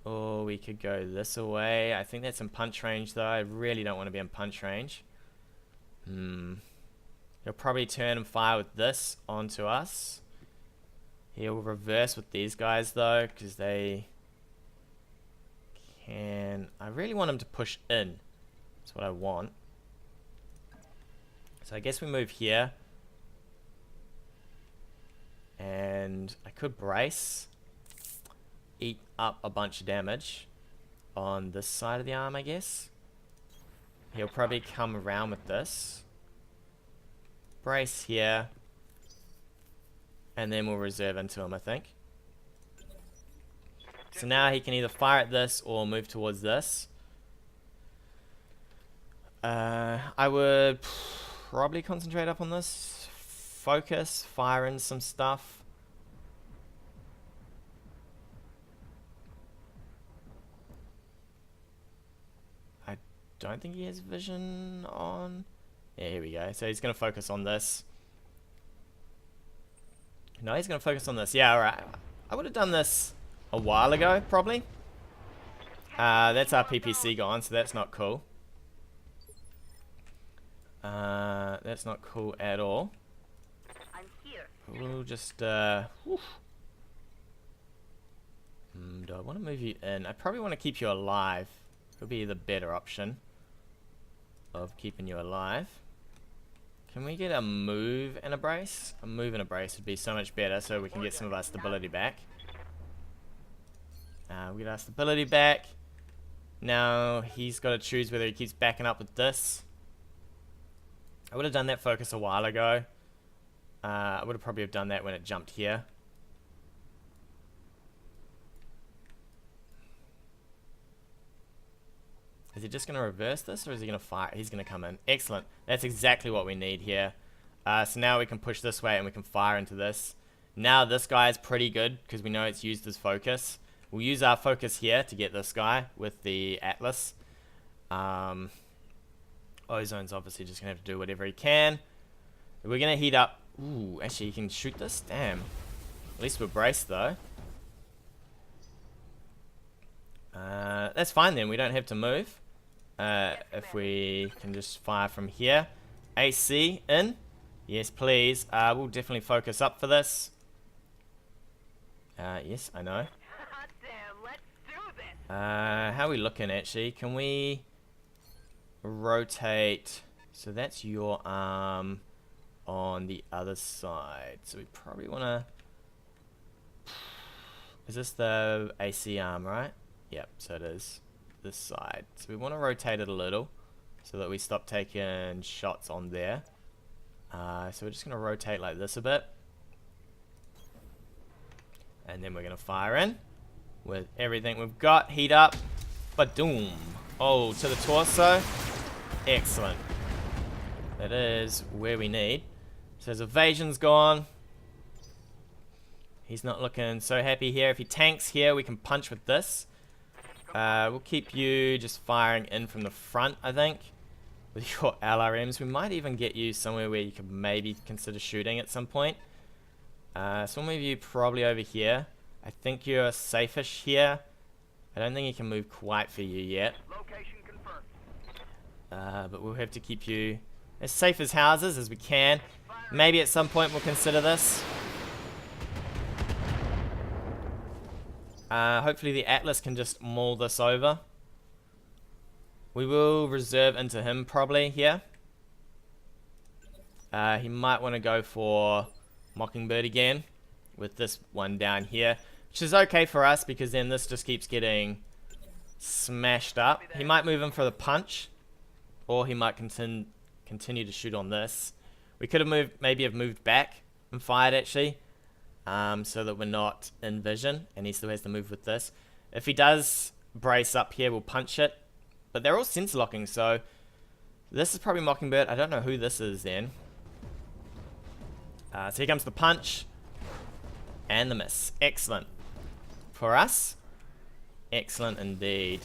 Or we could go this away. I think that's in punch range though. I really don't want to be in punch range. He'll probably turn and fire with this onto us. He'll reverse with these guys though, because they can... I really want him to push in. That's what I want. So I guess we move here. And I could brace. Eat up a bunch of damage on this side of the arm, I guess. He'll probably come around with this. Brace here. And then we'll reserve into him, I think. So now he can either fire at this or move towards this. I would probably concentrate up on this. Focus, fire in some stuff. I don't think he has vision on. Yeah, here we go. So he's going to focus on this. No, he's going to focus on this. Yeah, alright. I would have done this a while ago, probably. That's our PPC gone, so that's not cool. That's not cool at all. I'm here. We'll just, do I want to move you in? I probably want to keep you alive. Could be the better option of keeping you alive. Can we get a move and a brace? A move and a brace would be so much better so we can get some of our stability back. We get our stability back. Now he's got to choose whether he keeps backing up with this. I would have done that focus a while ago. I would have probably have done that when it jumped here. Is he just going to reverse this or is he going to fire? He's going to come in. Excellent. That's exactly what we need here. So now we can push this way and we can fire into this. Now this guy is pretty good because we know it's used as focus. We'll use our focus here to get this guy with the Atlas. Ozone's obviously just going to have to do whatever he can. We're going to heat up. Ooh, actually he can shoot this? Damn. At least we're braced though. That's fine then. We don't have to move. If we can just fire from here. AC in. Yes, please. We'll definitely focus up for this. Yes, I know. Damn, let's do this. How are we looking actually? Can we rotate? So that's your arm on the other side. So we probably want to... Is this the AC arm, right? Yep, so it is. This side. So we want to rotate it a little so that we stop taking shots on there. So we're just going to rotate like this a bit. And then we're going to fire in with everything we've got. Heat up. Ba-doom. Oh, to the torso. Excellent. That is where we need. So his evasion's gone. He's not looking so happy here. If he tanks here, we can punch with this. We'll keep you just firing in from the front, I think. With your LRMs. We might even get you somewhere where you could maybe consider shooting at some point. So we'll move you probably over here. I think you're safe-ish here. I don't think he can move quite for you yet. Location confirmed. But we'll have to keep you as safe as houses as we can. Maybe at some point we'll consider this. Hopefully the Atlas can just maul this over. We will reserve into him probably here. He might want to go for Mockingbird again with this one down here, which is okay for us because then this just keeps getting smashed up. He might move in for the punch, or he might continue to shoot on this. We could have moved back and fired actually, so that we're not in vision, and he still has to move with this. If he does brace up here, we'll punch it, but they're all sensor locking, so this is probably Mockingbird. I don't know who this is then. So here comes the punch and the miss. Excellent for us. Excellent indeed.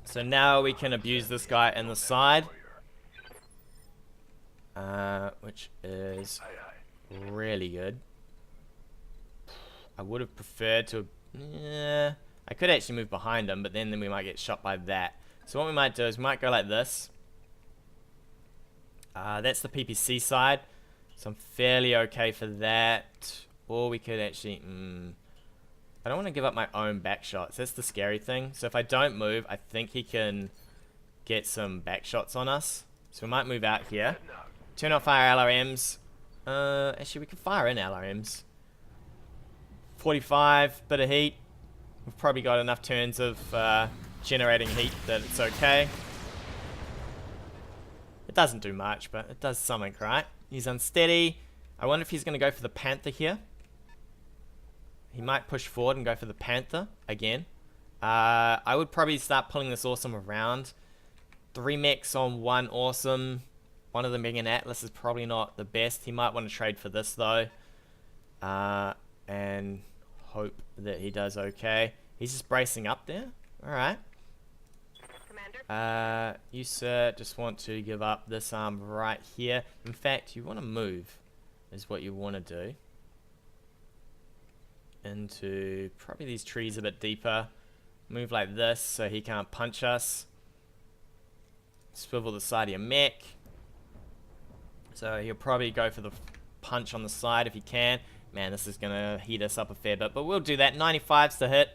So now we can abuse this guy in the side, which is really good. I would have preferred to. I could actually move behind him, but then we might get shot by that. So what we might do is we might go like this. That's the PPC side, so I'm fairly okay for that. Or we could actually. I don't want to give up my own back shots. That's the scary thing. So if I don't move, I think he can get some back shots on us. So we might move out here. Turn off our LRMs. Actually, we can fire in LRMs. 45, bit of heat. We've probably got enough turns of generating heat that it's okay. It doesn't do much, but it does something, right? He's unsteady. I wonder if he's going to go for the Panther here. He might push forward and go for the Panther again. I would probably start pulling this awesome around. 3 mechs on 1 awesome. One of them being an Atlas is probably not the best. He might want to trade for this though. And hope that he does okay. He's just bracing up there. Alright. You sir just want to give up this arm right here. In fact, you want to move is what you want to do. Into probably these trees a bit deeper. Move like this so he can't punch us. Swivel the side of your mech. So he'll probably go for the punch on the side if he can. Man, this is going to heat us up a fair bit, but we'll do that. 95's to hit.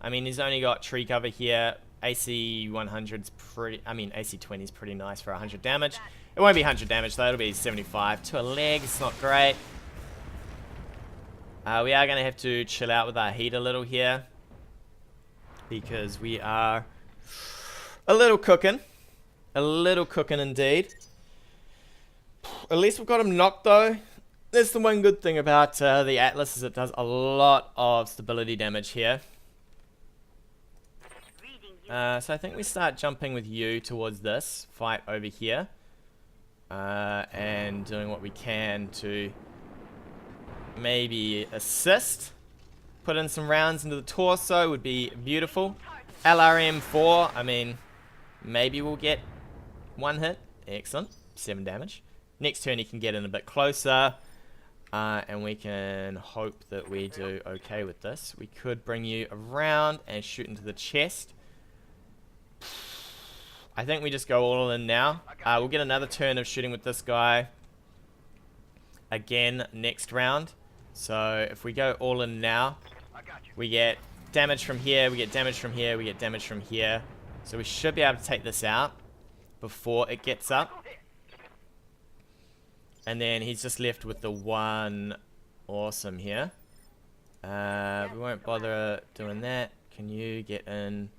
I mean, he's only got tree cover here. AC 100's pretty, I mean, AC 20's pretty nice for 100 damage. It won't be 100 damage though, it'll be 75 to a leg. It's not great. We are going to have to chill out with our heat a little here, because we are a little cooking. A little cooking indeed. At least we've got him knocked though. That's the one good thing about the Atlas, is it does a lot of stability damage here. So I think we start jumping with you towards this fight over here. And doing what we can to maybe assist. Put in some rounds into the torso would be beautiful. LRM 4, I mean, maybe we'll get 1 hit. Excellent. 7 damage. Next turn he can get in a bit closer. And we can hope that we do okay with this. We could bring you around and shoot into the chest. I think we just go all in now. We'll get another turn of shooting with this guy again next round. So if we go all in now, we get damage from here, we get damage from here, we get damage from here. So we should be able to take this out before it gets up. And then he's just left with the 1 awesome here. We won't bother doing that. Can you get in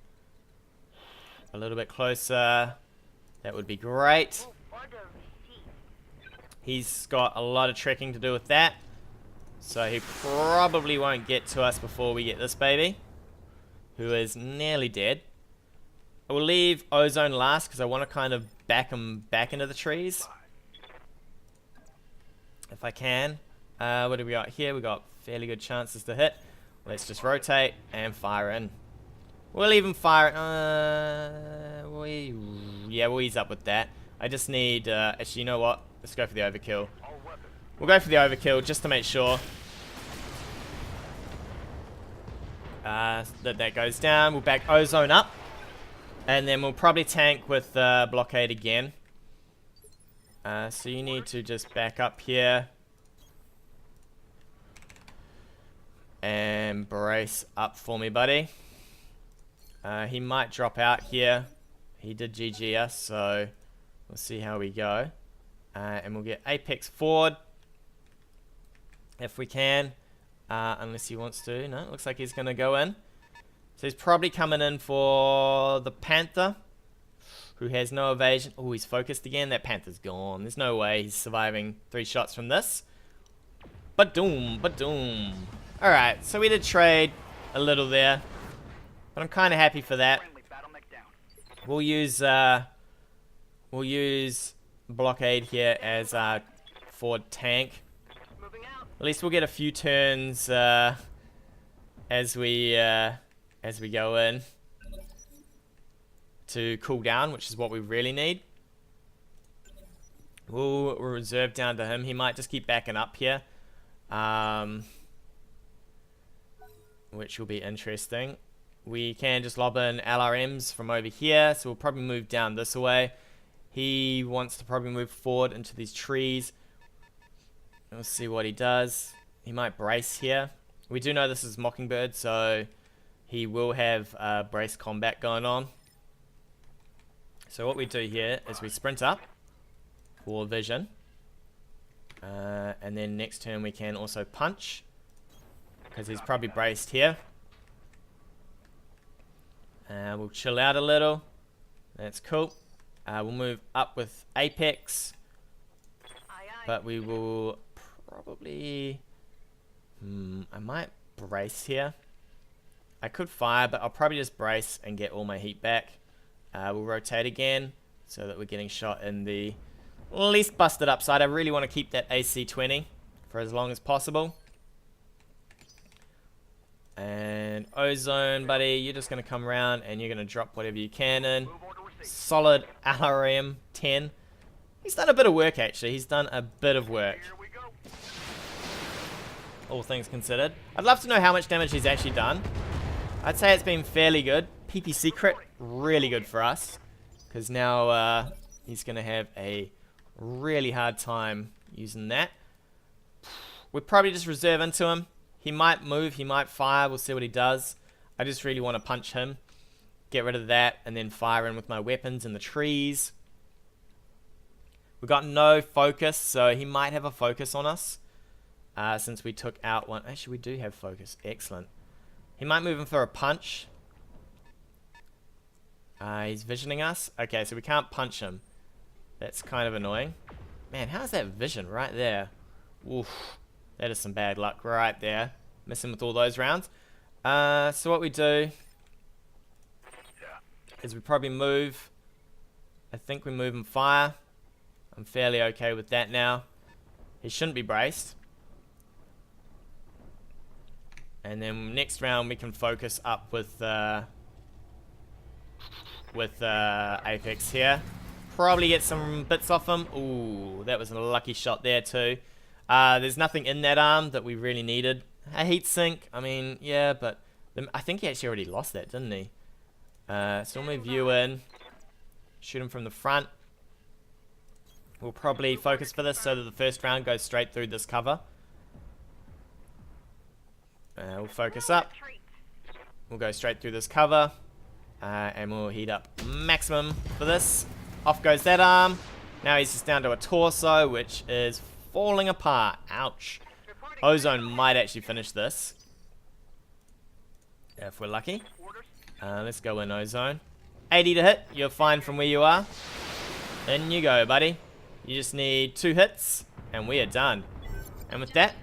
a little bit closer? That would be great. He's got a lot of trekking to do with that. So he probably won't get to us before we get this baby, who is nearly dead. I will leave Ozone last because I want to kind of back him back into the trees, if I can. What do we got here? We got fairly good chances to hit. Let's just rotate and fire in. We'll even fire. Yeah, we'll ease up with that. I just need. Actually, you know what? Let's go for the overkill. We'll go for the overkill just to make sure that goes down. We'll back Ozone up, and then we'll probably tank with blockade again. So you need to just back up here and brace up for me, buddy. He might drop out here. He did GG us, so we'll see how we go. And we'll get Apex forward if we can, unless he wants to. No, it looks like he's going to go in. So he's probably coming in for the Panther, who has no evasion. Oh, he's focused again. That Panther's gone. There's no way he's surviving 3 shots from this. But doom. Alright, so we did trade a little there, but I'm kind of happy for that. We'll use Blockade here as our forward tank. At least we'll get a few turns as we go in to cool down, which is what we really need. We'll reserve down to him. He might just keep backing up here, which will be interesting. We can just lob in LRMs from over here, so we'll probably move down this way. He wants to probably move forward into these trees. We'll see what he does. He might brace here. We do know this is Mockingbird, so he will have brace combat going on. So what we do here is we sprint up for vision. And then next turn we can also punch, because he's probably braced here. We'll chill out a little. That's cool. We'll move up with Apex. But we will probably... I might brace here. I could fire, but I'll probably just brace and get all my heat back. We'll rotate again, so that we're getting shot in the least busted up side. I really want to keep that AC-20 for as long as possible. And Ozone, buddy, you're just going to come around and you're going to drop whatever you can in. Solid LRM 10. He's done a bit of work, actually. He's done a bit of work, all things considered. I'd love to know how much damage he's actually done. I'd say it's been fairly good. PPC crit, really good for us, because now he's going to have a really hard time using that. We'll probably just reserve into him. He might move, he might fire, we'll see what he does. I just really want to punch him, get rid of that, and then fire in with my weapons in the trees. We've got no focus, so he might have a focus on us, since we took out one. Actually, we do have focus. Excellent. He might move in for a punch. He's visioning us. Okay, so we can't punch him. That's kind of annoying. Man, how's that vision right there? Oof. That is some bad luck right there. Missing with all those rounds. So what we do is we probably move. I think we move and fire. I'm fairly okay with that now. He shouldn't be braced. And then next round we can focus up with Apex here. Probably get some bits off him. Ooh, that was a lucky shot there too. There's nothing in that arm that we really needed. A heat sink, I mean, yeah, but I think he actually already lost that, didn't he? So we'll move you in. Shoot him from the front. We'll probably focus for this so that the first round goes straight through this cover. We'll focus up. We'll go straight through this cover. And we'll heat up maximum for this. Off goes that arm. Now he's just down to a torso, which is falling apart. Ouch. Ozone might actually finish this, if we're lucky. Let's go in Ozone. 80 to hit. You're fine from where you are. In you go, buddy. You just need 2 hits, and we are done. And with that,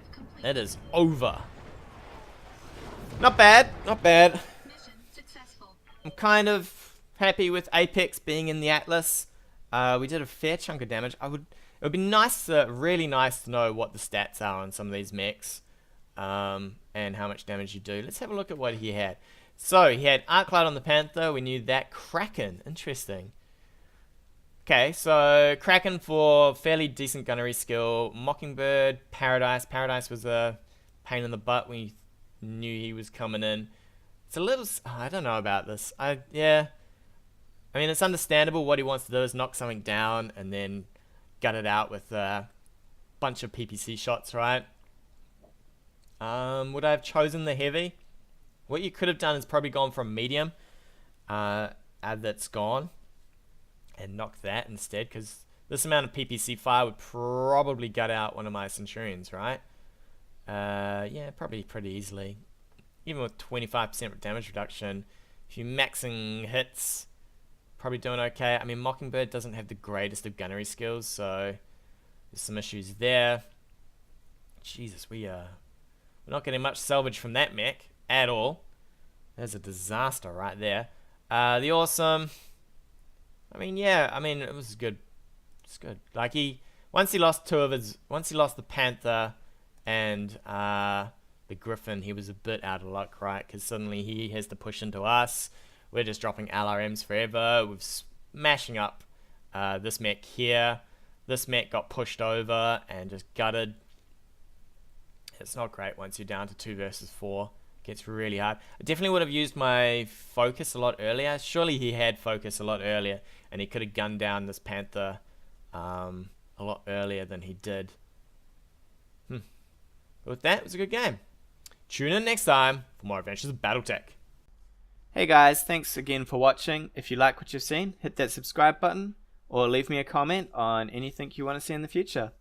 it is over. Not bad. Not bad. I'm kind of happy with Apex being in the Atlas. We did a fair chunk of damage. It would be nice, really nice to know what the stats are on some of these mechs, and how much damage you do. Let's have a look at what he had. So he had Arclight on the Panther. We knew that. Kraken, interesting. Okay, so Kraken for fairly decent gunnery skill. Mockingbird, Paradise. Paradise was a pain in the butt when you knew he was coming in. It's a little... Oh, I don't know about this. Yeah. I mean, it's understandable. What he wants to do is knock something down and then gut it out with a bunch of PPC shots, right? Would I have chosen the heavy? What you could have done is probably gone from medium. that's gone and knock that instead, because this amount of PPC fire would probably gut out one of my Centurions, right? Yeah, probably pretty easily. Even with 25% damage reduction, if you're maxing hits, probably doing okay. I mean, Mockingbird doesn't have the greatest of gunnery skills, so there's some issues there. Jesus, we're not getting much salvage from that mech at all. There's a disaster right there. The awesome, I mean, yeah, I mean, it was good. It's good. Like, once he lost the Panther and the Griffin, he was a bit out of luck, right? Because suddenly he has to push into us. We're just dropping LRMs forever. We're smashing up this mech here. This mech got pushed over and just gutted. It's not great once you're down to 2 versus 4. It gets really hard. I definitely would have used my focus a lot earlier. Surely he had focus a lot earlier, and he could have gunned down this Panther a lot earlier than he did. But with that, it was a good game. Tune in next time for more adventures of BattleTech. Hey guys, thanks again for watching. If you like what you've seen, hit that subscribe button or leave me a comment on anything you want to see in the future.